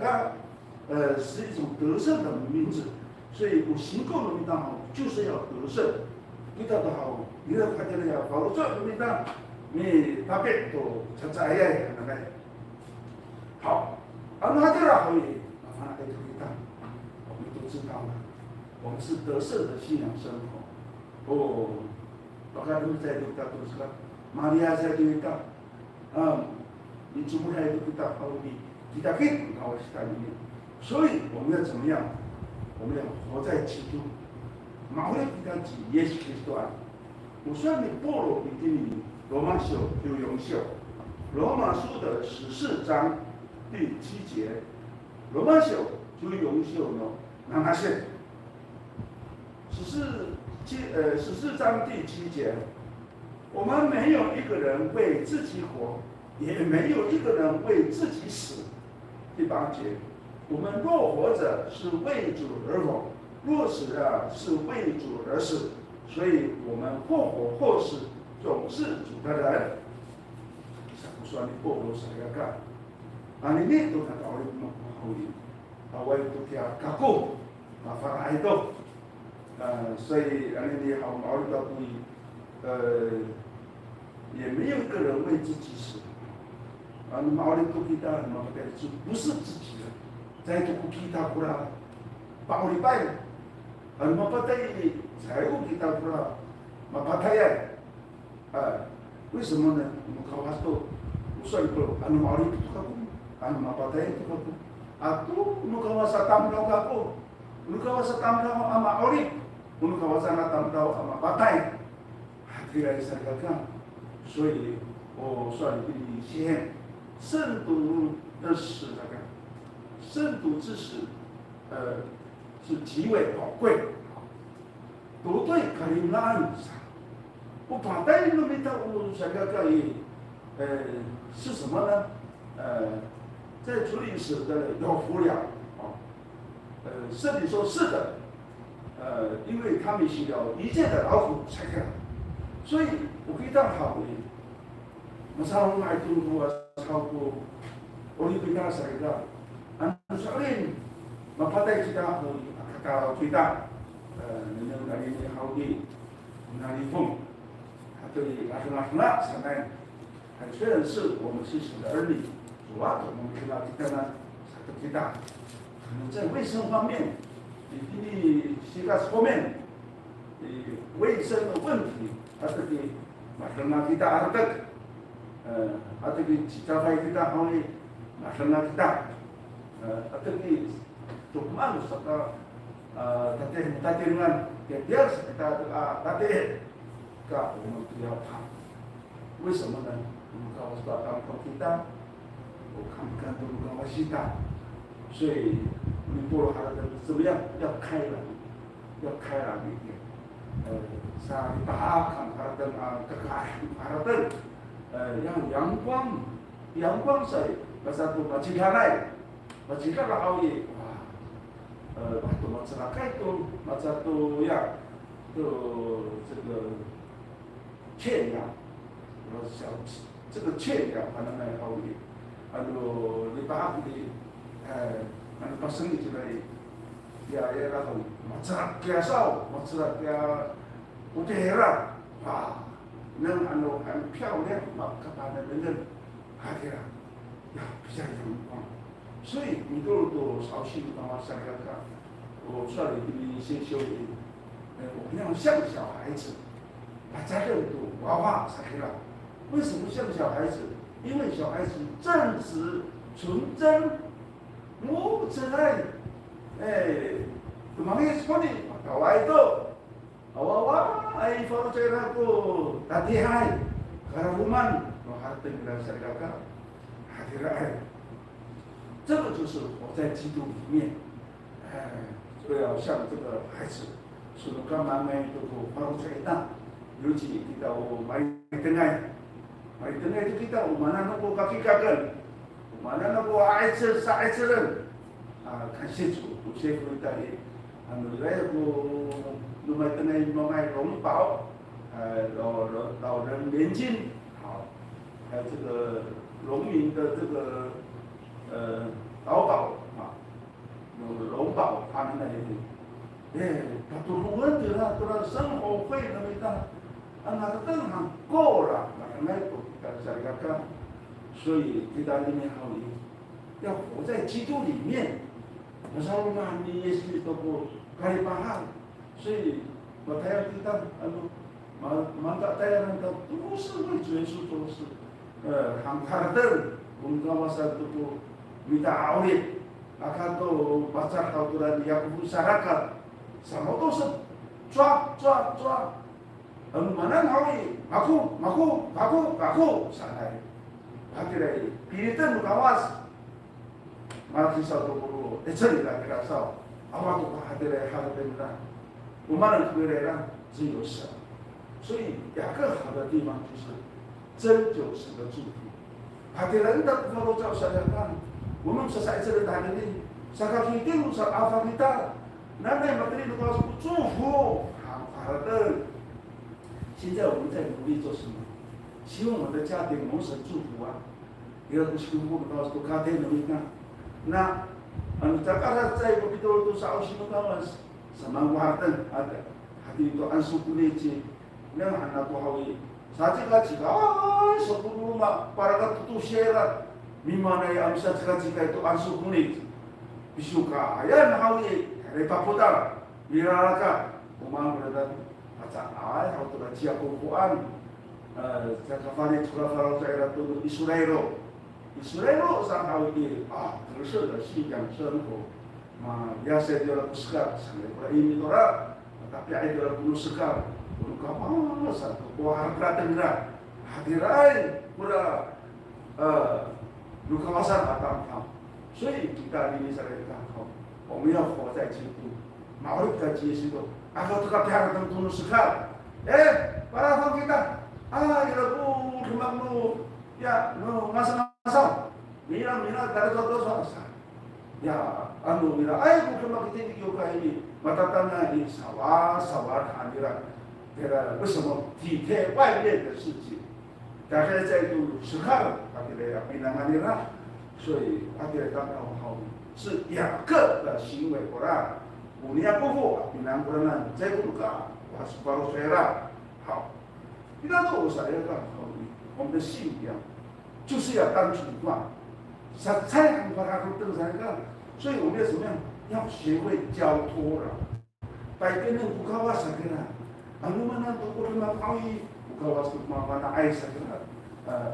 Speaker 1: 是一种得胜的名字，所以我行够了名单好，就是要得胜。你到的好，你要看见了要保证名单，你大便都才在呀，那个。好，那这个好一点，麻烦给名单，我们都知道了，我们是得胜的信仰生活。大家都在读到都是个，玛利亚在读到。你怎么来都不到好的，kita fit kalau sekali ini，所以我们要怎么样？我们要活在基督，毛利kita指耶稣基督啊！我说你保罗比你罗马书有永秀，罗马书的14章第7节，罗马书就永秀呢，那些14 14章第7节，我们没有一个人为自己活，也没有一个人为自己死。第8节，我们若活着是为主而活，若死了是为主而死，所以我们或活或死，总是主的人。不算你过路啥个干，你呢都看到你不好的，我都听加固，发来多，所以你好毛的不一，也没有一个人为自己死，你毛的都给他，毛的就不是自己的，再都不给他不啦，把你拜，你毛不得财务给他不啦，把他呀，为什么呢？我们考发多。Usul ko, ano mauli ito kako, ano mapatay ito kako. Ato, kawa sa tamdaw kako, kawa sa tamdaw ang mauli, kawa sa natamdaw ang mapatay. Hatiray sa kakang, 所以我算以前圣徒的死那个，圣徒之死，是极为宝贵。都对可以拉你上，我把带都没到，我想要可以。是什么呢？在处理死的有福了，圣经说是的，因为他们需要一切的劳苦才可以，所以我可以当好的，我上来中国超过，我就对他说的，说嘞，我怕带其他好的，他最大，你能哪里好的，哪里疯，他对那什么。虽然是我们是神的儿女，主啊，我们知道这个呢，都知道。可能在卫生方面，这个方面，卫生的问题，这个马上拿去打的，这个其他方面好的，马上拿去打，这个做慢说个，tadi dengan dia kita tadi，我们不要怕，为什么呢？告诉他kita，我看不看都不跟我西打，所以你波罗哈的怎么样？要开朗，要开朗一点。sa tahap哈登哈登，让阳光，阳光水，masa tu macam halai，macam kalau awak waktu masyarakat itu masa tu ya，这个欠养，小。这个欠养可能还好一点，你把你把生意之类，也然后masyarakat biasa，masyarakat udara，能很漂亮，各方面的人，呀比较阳光，所以你都少去帮我想想看，我说你先修理，我们要像小孩子，把责任都娃娃才可以了。为什么像小孩子？因为小孩子正直、纯真、无真爱，kemarin sekali kawai itu, awal iPhone saya tu tadi hai, karahuman, harta kita sergaka, hadirai，这个就是活在基督里面，就要像这个孩子，是干嘛呢？都发出来的，尤其kita mari tengah。Mari tengah itu kita, mana nak buat kaki kagan, mana nak buat air cerah, kasih tu, saya pun tadi, saya pun rumah tengah rumah rombau，老人年金，好，还有这个农民的这个劳保农保他们那里，他都没问题了，都是生活费那么大。那个正常够了，那个所以对他里面好的，要活在基督里面。我说嘛，你也是都不该巴哈，所以我太阳对他，马达太阳的都是为主耶稣做事，他的我们刚才都不minta awet，akan tu baca tauran yang masyarakat，什么都是抓。mana ngaku sanai, hati lagi. Pilihan kawas, masih satu puluh, cerita kita tahu. Awak tu hati lagi hal benar. Umaran tu benar, 只有神。所以雅各好的地方就是真有神的祝福。他的人的法罗教想想看，我们是在这个单里，萨卡提定是阿法提达，那内马里的告诉祝福，好的。现在我们在努力做什么？希望我的家庭蒙神祝福啊！一个是我们告诉家庭努力看，那在刚才在我们都是奥西姆他们什么瓦登啊的，还有都安舒古内基，那还那不好意。Saja jika sepuluh mak para tu share mimana yang bisa jika itu ansu kulit bisuka ya nahawi repapodal miralaka umang berada aca ai hau tu cia kukuan jaka fani tura faro daerah tu Israel sang hawi terus的信仰生活嘛ya saya dia la puska sampai ini tora tapi ai dia la puska Kau satu buah harga hadirai pura kawasan atam kau. 所以kita ini saya katakan, 我们要活在基督，mau kita Yesus. Aku tukar biar tentu sekali. Para fang kita, ilaku kemangmu, ya, no ngasang-ngasang. Mina dari dosa. Ya, mina, aku kemang kita di kota ini, matatanya ini sawah hadirat. 为什么体贴外面的世界？大家在度时看，阿迪雷亚比南阿尼拉，所以阿迪雷当然好是雅各的行为果然，5年过后，比南果然在度个，我是巴罗水了。好，你看这我啥要干好？我们的信仰就是要单纯化，才能把它都登上个。所以我们要怎么样？要学会交托了，百变人不靠我啥个啦。 Ano man ang tungkol na kawi, ukawas ko mga ay sa lahat.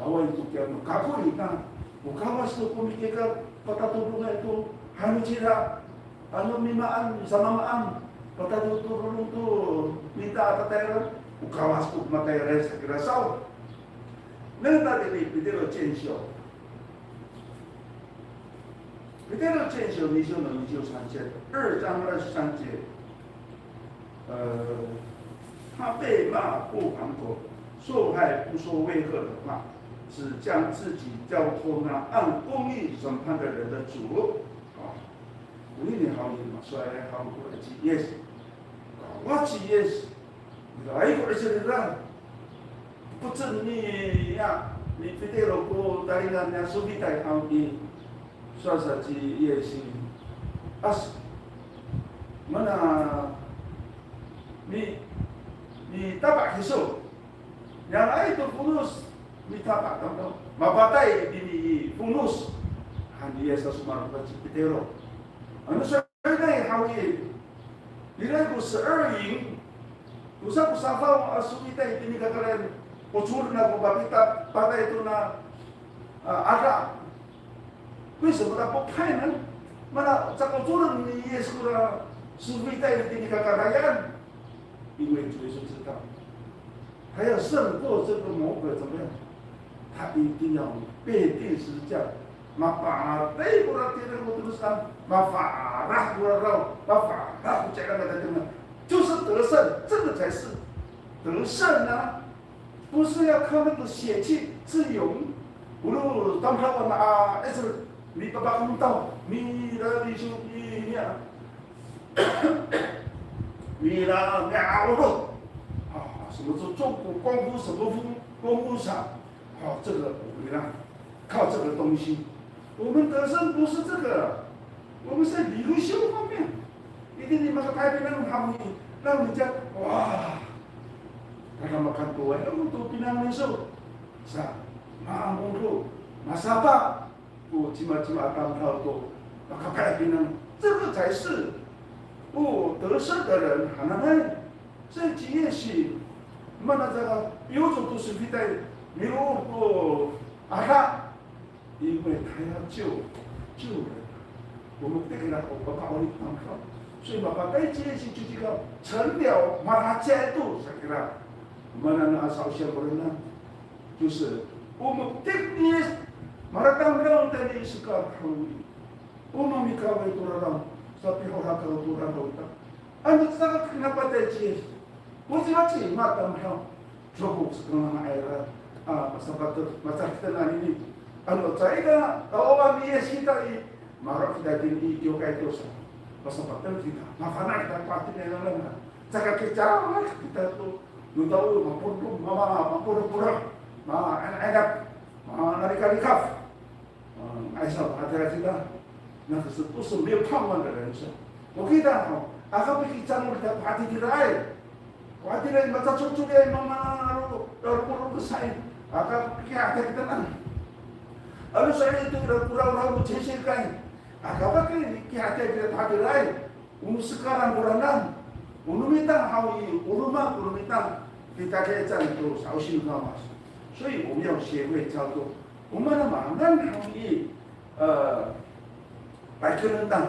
Speaker 1: Away ito kaya kakoy na, ukawas ko kumikik ka, patatulungan ito, ano sila, ano mimaan, sa mamaan, patatulungan ito, minta at atayran, ukawas ko matayran sa kirasaw. Ngayon natin ay Pedro Chensyo. Pedro Chensyo, misyon ng misyon Sanchez, 2章23节，他被骂不反口，受害不说为何的话，只将自己交托那按公义审判的人的主。我一年好嘛，所以好过来去耶稣，我去耶稣，来过来这里啦，不正你呀，你非得老过带领人家手臂带好的，说是去耶稣，mana ni tapak hiso yang lain tu fulus ni tapak tahu mapatai di fulus handi esa sumar pitero anu saya hawi bila ku 12营 usah kusafau asumita ini kakalan pocur na ko babita patai itu na ada 为什么他不派呢 mana cakap ni Yesus kura sumita ini kakalan 因为主耶稣知道，他要胜过这个魔鬼怎么样？他一定要背定十字架，把对不拉天的我都是把法拉不拉绕，把法拉不加那个什么，就是得胜，这个才是得胜啊！不是要靠那个血气自由。无论当他们是你爸爸看到你的弟兄你呀。米啦鸟肉什么做中国功夫什么功夫场，这个米啦，靠这个东西，我们得胜不是这个，我们是在灵修方面，一定你们个太平那种他们让人家哇，他们看多都平常灵修，是吧？马蒙路马沙巴，我起码当他多，那个太平呢，这个才是。 得胜的人，可能这几页是，mana jaga有种都是非得，比如因为他要救人，我们对他我把我的帮助，所以把这些是就这个成了马拉加度，是不啦？mana那少些不人呢，就是我们对你马拉当当的你是个好，我们米卡维多拉。 Sabi orang kalau turun kita, anda sangat kenapa terjadi? Motivasi mata mahal. Cukup sekarang air masalah kita ini. Ano saya kawan dia kita ini marah kita ini juga itu sah. Masalah kita mafana kita pasti dengan cara kita tu tahu mampun pura enak narikaf. Aisyah hati kita. Nah itu semua paman dari Aisyah. Kita agak pikirkan kita hati kita air. Hati lain macam cucu dia mama orang besar. Agak pikir hati kita nang. Lalu saya itu pura-pura mencecilkan. Agak pikir hati kita hati lain. Sekarang orang minta hawi, ulama minta kita kerja itu sausin kamas. 所以我们要学会操作。我们的马南行业，百个人当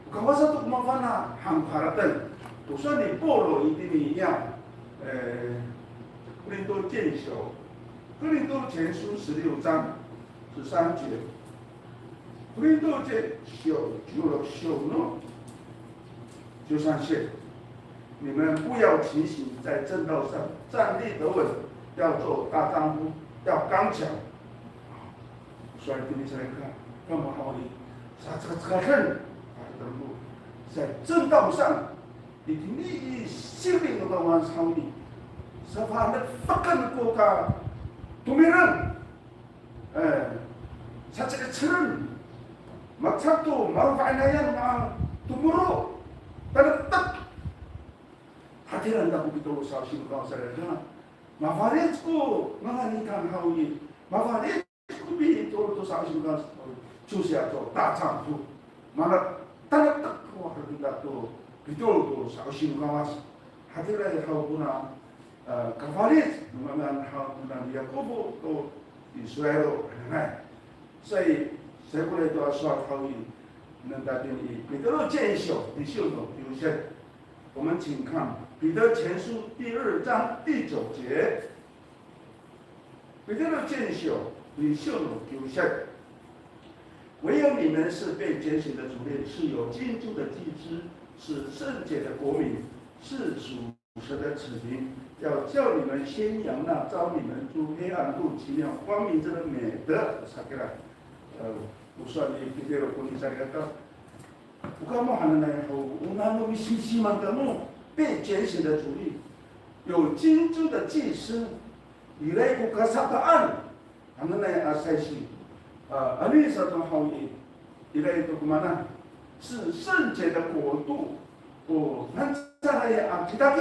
Speaker 1: ，kalau satu kemampuan hamparatan, tu soal ni polo ini ni yang, 格林多剑修，格林多前书16章13节，格林多剑修就了修呢，就上线，你们不要情形在正道上站立得稳，要做大丈夫，要刚强。所以今天来看，干嘛好哩？这个人，在正道上，你心灵的往上哩。 Sebenarnya bahkan kota Tumiran, saja kecil, macam tu malu faedahan mal tumuru, tapi tetap hadiran tak begitu sahaja kalau saya kata, mafarizku menganikan hawi, mafarizku bi itu sahaja kalau cuci atau tak campur, mana tetap kuah kita tu betul sahaja kalau hadiran hawi guna Kafaris dengan hal tentang Yakub atau Israel,所以谁过来都要说好语，能达定义。彼得的建修，你秀懂有些，我们请看彼得前书第2章第9节。彼得的建修，你秀懂有些，唯有你们是被拣选的主力，是有金珠的祭司，是圣洁的国民，是属神的子民。 要叫你们宣扬那招你们出黑暗入奇妙光明者的美德，啥个啦？不算你彼得的故事啥个的。Kamu hanya unamu misi-misiman kamu 被拣选的主力，有金珠的祭司，nilai kekasapaan, ano na yung asesi? Ano yung sa itong hawi? Nilai ito kumana? 是圣洁的国度，那再来kita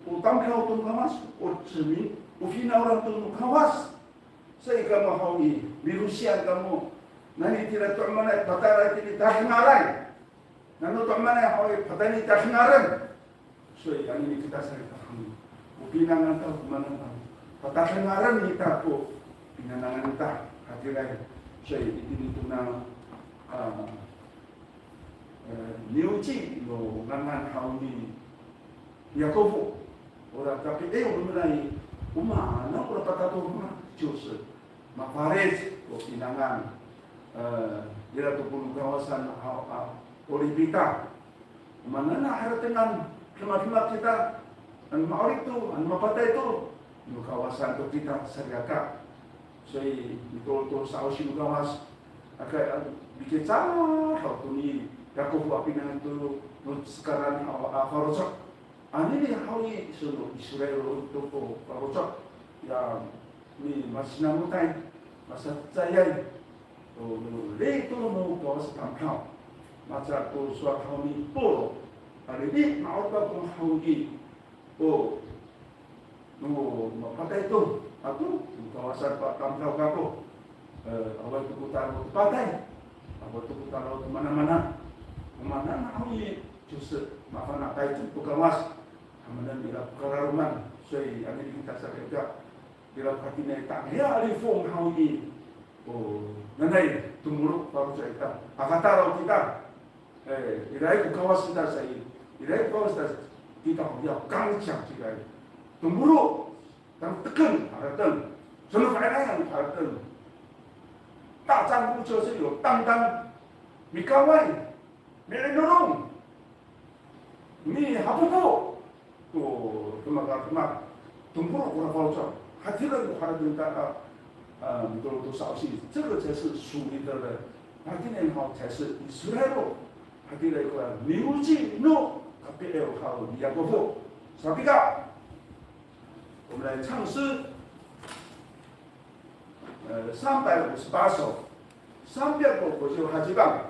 Speaker 1: utang kau tu kawas, cermin, ufina orang tu kawas. Saya kamu hawi, birusian kamu, nani tidak tu mana patara tidak tahingarai, nanu tu mana hawi patani tahingaran. So ini kita saya pahami. Upinangan tahu mana tahu, patahingaran kita po, pinanangan kita hatirai. So ini tu na niuji lo nangan hawi. Yakobo， 我的tapi我们来，我们那我的巴多嘛，就是Mafares， 我pinangan， dia tu pun kawasan Olivita， mana na harapan kelima kita, Maori tu, Mapatay tu, yung kawasan tu kita Sariaka, so itu sausin kawas, agak bikin sama, kalau tu ni Yakobo pinangan tu, sekarang Farosok. Ani ni hawi sunu Israel untuk parocok yang ni masih namutai masa saya tu le tu mau kawas kampau macam tu suat hawi polo hari ni mau tak pun hawi no pakai tu aku kawasan kampau kapo awal tu putar pakai awal tu putar mana hawi justru maafan apa itu kawas kemudian dilakukan kararuman, sesuai yang kita sampaikan dilakukan ini tak ya alifong hawi, nanai tumuruk baru cerita. Akata lalu kita, ilai kawas kita saya, ilai kawas kita dia kancang sekali. Tumuruk dan tekan haratan, seluruh faedah yang haratan. Tak campur sesuatu, tang mikawai, merenorong, mi hapupu. 또 그막 동부로过来包装，还听了还跟大家都熟悉，这个才是属灵的人，还听了好才是以色列路，还听了个牛记路，他别有好亚伯父，啥比较？我们来唱诗，358首，358번。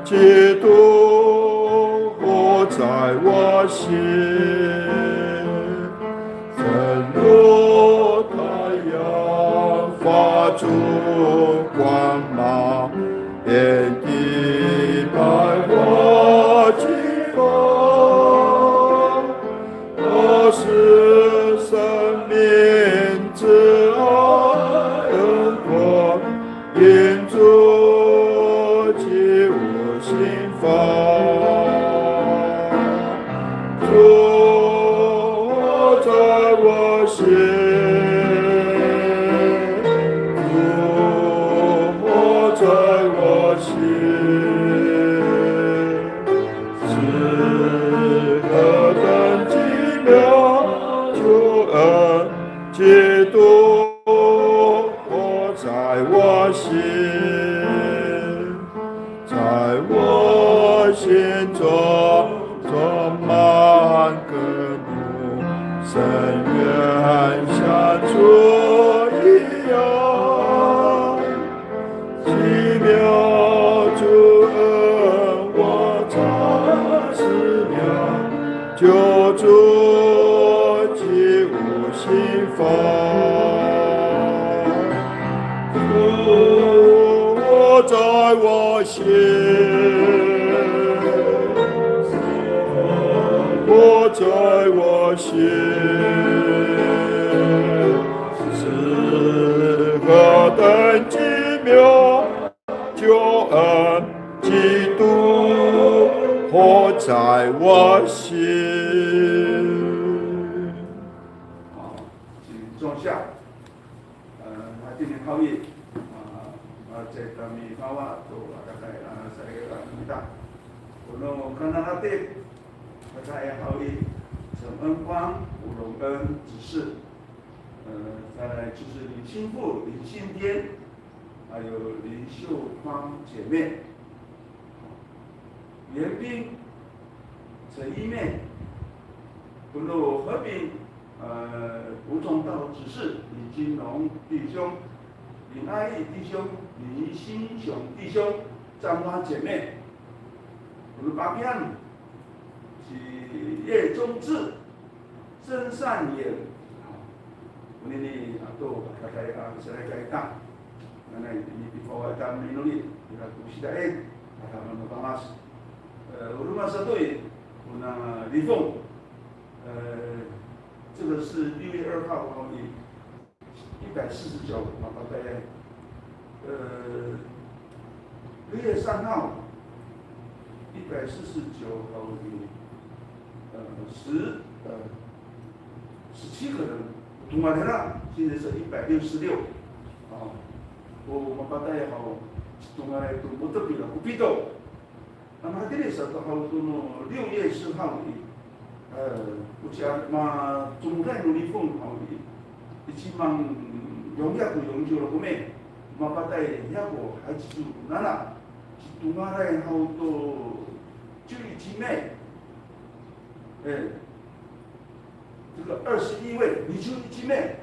Speaker 1: 基督活在我心，正如太阳发出光芒，遍地百花齐放，都是生命之恩光，因主起我心房。主在我心，主在我心，是何等奇妙救恩，基督活在我心，在我心中充满歌舞，深渊像主一样，奇妙主恩我常思量，救主起我心房，主我在我心，我在我心，是何等奇妙救恩，基督活在我心。好，请坐下。今天考验这kami bawa tu kata saya minta untuk kerana nanti saya kali 陈恩光、吴荣恩指示，再来就是李清富、林信天，还有林秀芳姐妹，袁斌、陈一妹，不露和平，吴宗道指示，李金龙弟兄。林阿义弟兄、林新雄弟兄、张花姐妹，我们八片是叶中志、曾善言，我们呢都大家是来解答，那你before kita menulis kita tulis dah kita membahas rumah satu guna Livong，这个是6月2号考虑。149，大概6月3号149号17个人，同完了，现在是166，我们把大家好，同来都不得比了，不比到，那么这里是到好6月4号的，有只嘛，总该努力奉好的，一起忙永远不永久了，不咩？嘛把带那个孩子住，那啦，是杜马来好多兄弟姐妹，这个21位女兄弟姐妹，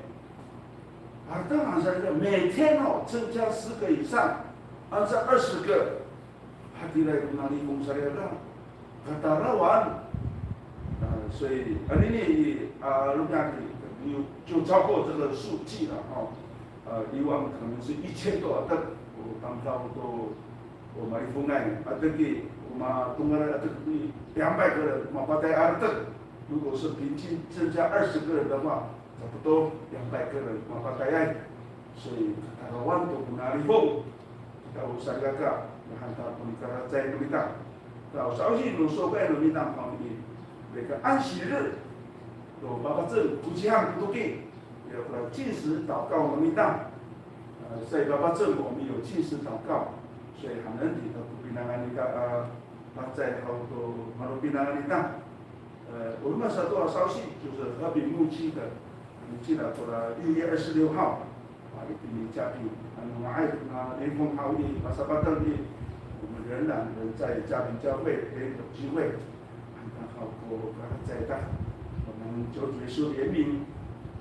Speaker 1: 当然是每天增加10个以上，按照20个，还得来哪里公司来了，他打了完。所以你陆家就超过这个数据了以往可能是1000多的，我当差不多我买风案这个我们东安这个200个人，我把带的，如果是平均增加20个人的话，差不多200个人，我把带所以台湾都不哪里风，到三个看到我们在那边到稍息有说过那边旁边。那个安息日，有爸爸证夫妻汉不给，有禁食祷告我们当，在爸爸证我们有禁食祷告，所以很多地方不比那个在好多马路比那个当，我们说多少消息，就是和平牧区的，记得到了6月26号，一批嘉宾，我爱联丰好的马萨巴登的，我们仍然在嘉宾教会联合聚会。我在大，我们就结束联名，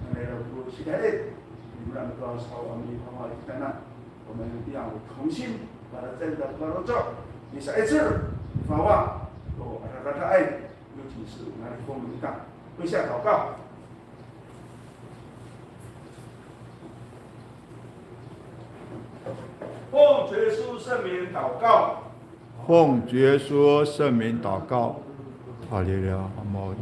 Speaker 1: 我期待你们能够朝我们好好的在那，我们要同心把它真的把它做。你下一次发话，我把它爱，尤其是哪里风雨大，跪下祷告。奉耶稣圣名祷告。
Speaker 4: 奉耶稣圣名祷告。哈利路亚，毛耶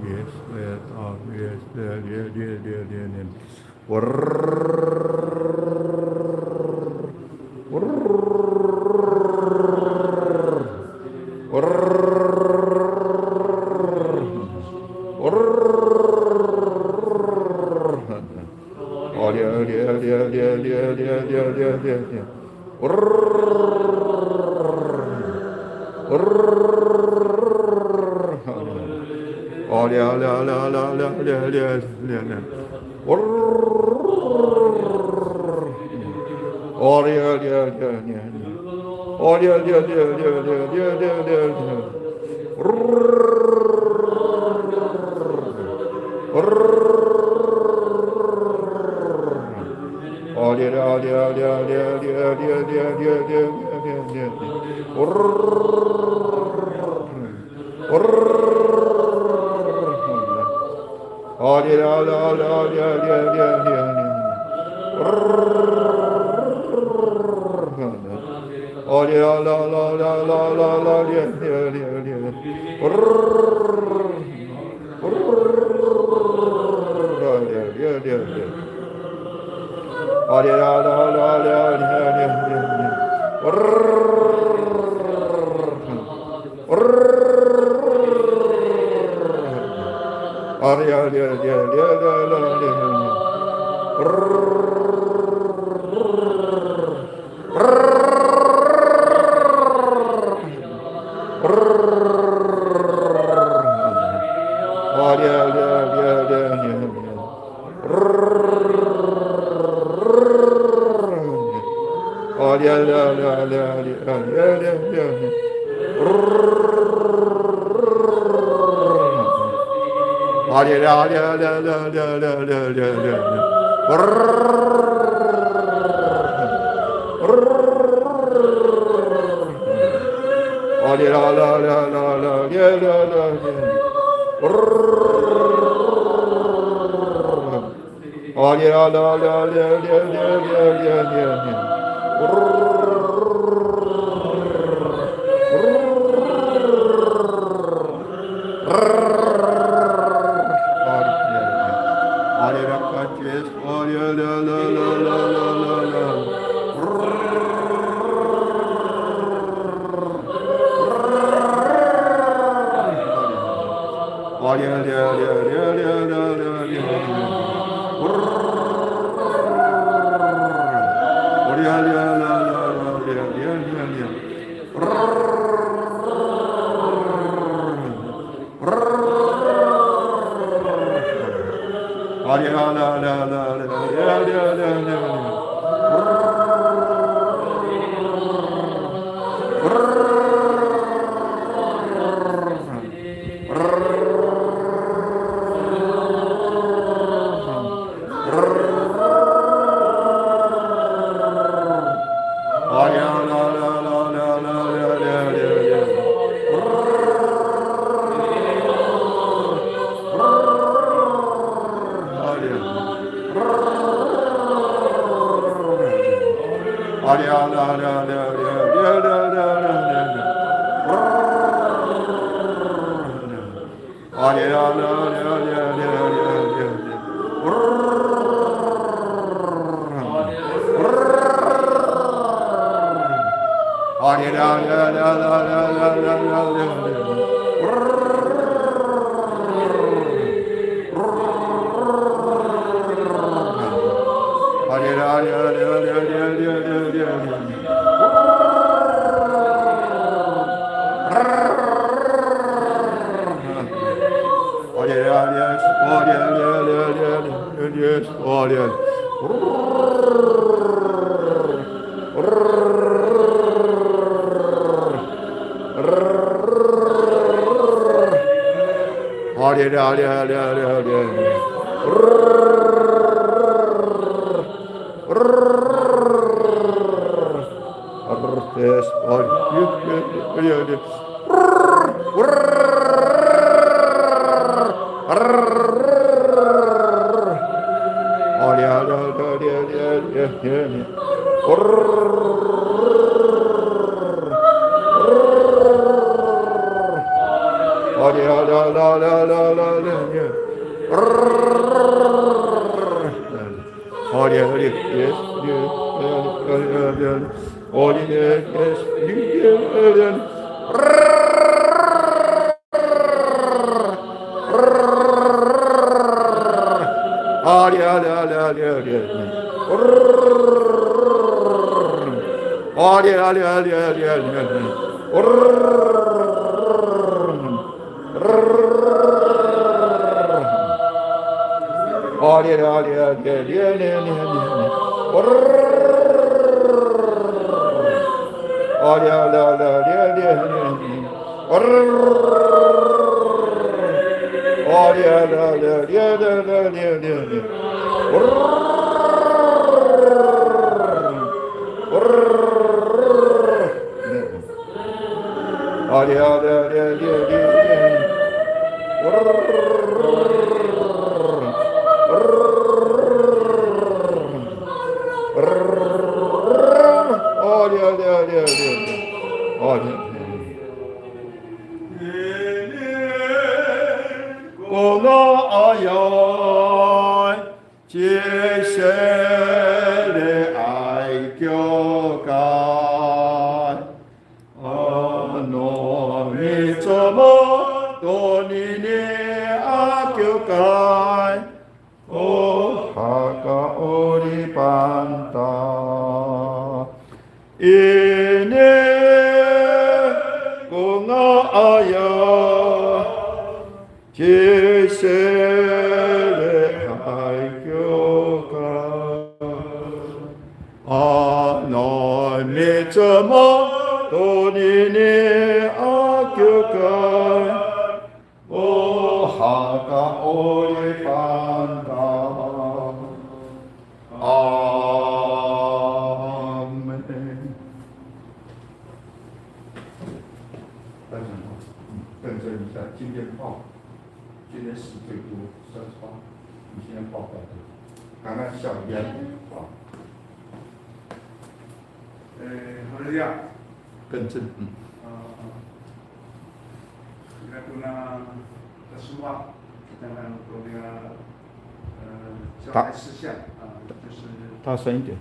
Speaker 4: 大声一点。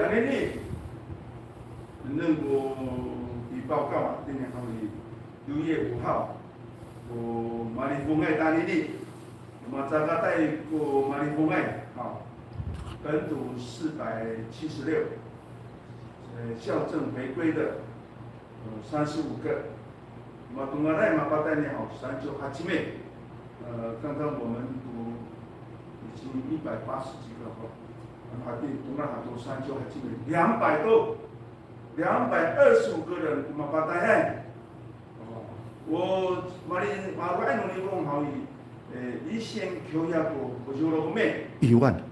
Speaker 1: 安尼呢，任务的报告啊，今年6月5号，马里峰爱大利利，马扎加带过马里峰爱，本土476，校正回归的35个，马东阿赖马巴带呢39哈基妹，刚刚我们已经180几个哈，海地东南海多山丘还进了200多，225个人，我们把大家，我马来努力讲好伊，1000求也不就了个咩
Speaker 4: 1万，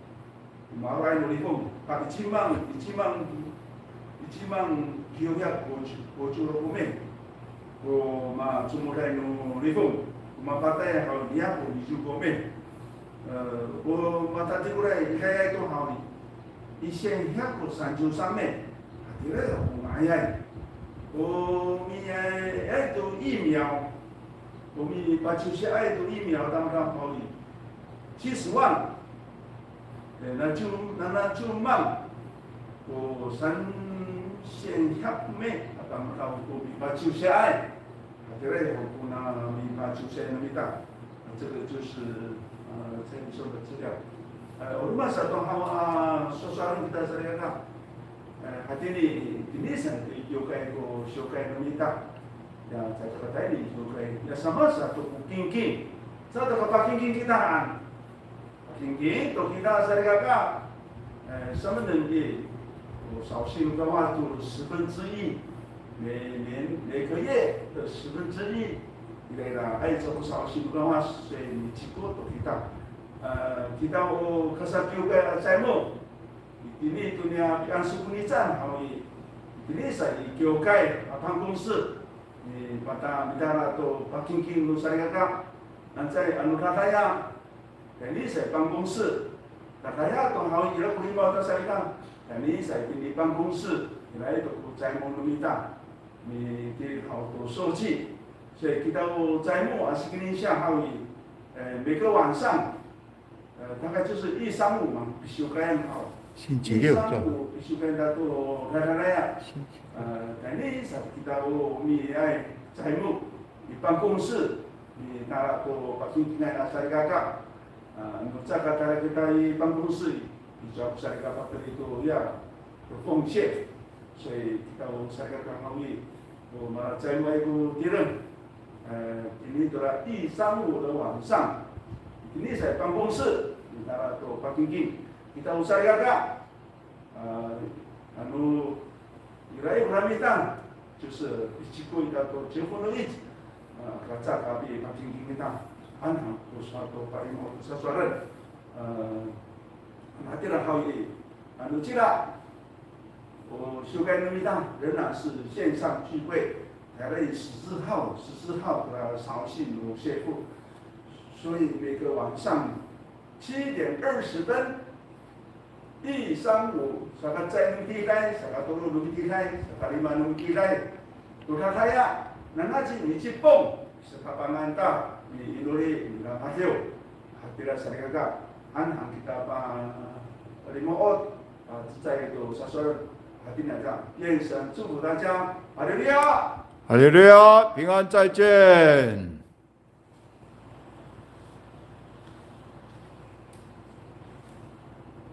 Speaker 1: 马来努力讲，把1万求也不就了个咩，我嘛中国来努力讲，我们把大家好也不就个咩。我马他这过来开多好哩，以前遐个山丘上面，这个有哪样？我们爱做疫苗，我们把就是爱做疫苗当中好哩，70万，那就慢，我山县遐咩，当中我们把就是爱，这个我们那把就是那么大，这个就是。saya bisa bercerita. Rumah satu hawa sesuatu kita serahkan. Hati ini saya yokai ko shokai nomita. Ya saya kata ini yokai. Ya sama satu kingking. Satu kata kingking kita an. Kingking to kita serahkan. Sama dengan 少薪的话就1/10，每个月的1/10。Ilai lah, ai satu sausi bukan was, saya cikgu tu kita, kita kesatu juga saya mau, ini dunia yang sukunichan, kami ini saya kiokai, apa kongsi, ni pada bicara tu paking lu saya kata, nanti anu katanya, ini saya pangkongsi, katanya tu kami ila kulima tu saya kata, ini saya ini pangkongsi, ilai tu saya mau minta, ni di kau tu soji. 所以kita在末是跟你下好以，每个晚上，大概就是1、3、5嘛，必须干好。
Speaker 4: 星期六做。
Speaker 1: 必须干到都来呀。但你是kita你爱在末，你办公室，你拿都把今天拿saya kakak，在kata kita di 办公室，你叫saya kakak itu ya奉献，所以kita saya kakak好以，我们在末一个敌人。ini adalah di 3、5的晚上，ini saya 办公室，你拿了都把经济，kita usahakan，anu irai beramitan，就是一起过一道都结婚的日子，kerja kami把经济kita，anak suatu paling sesuatu，hatilah hal ini，anu cila，我修改的amitan仍然是线上聚会。台北14号的绍兴鲁谢富，所以每个晚上7点20分，1、3、5，saya cek nanti kan, saya turun nanti kan, saya 5 nanti kan, tuhan saya, nanti ni cipong, sepapangan tak, di Indonesia, di Malaysia, hatilah saya kata, anak kita apa 5在有啥事儿，hati nak讲，愿神祝福大家，哈利路亚。
Speaker 4: 哈利路亚，平安再见。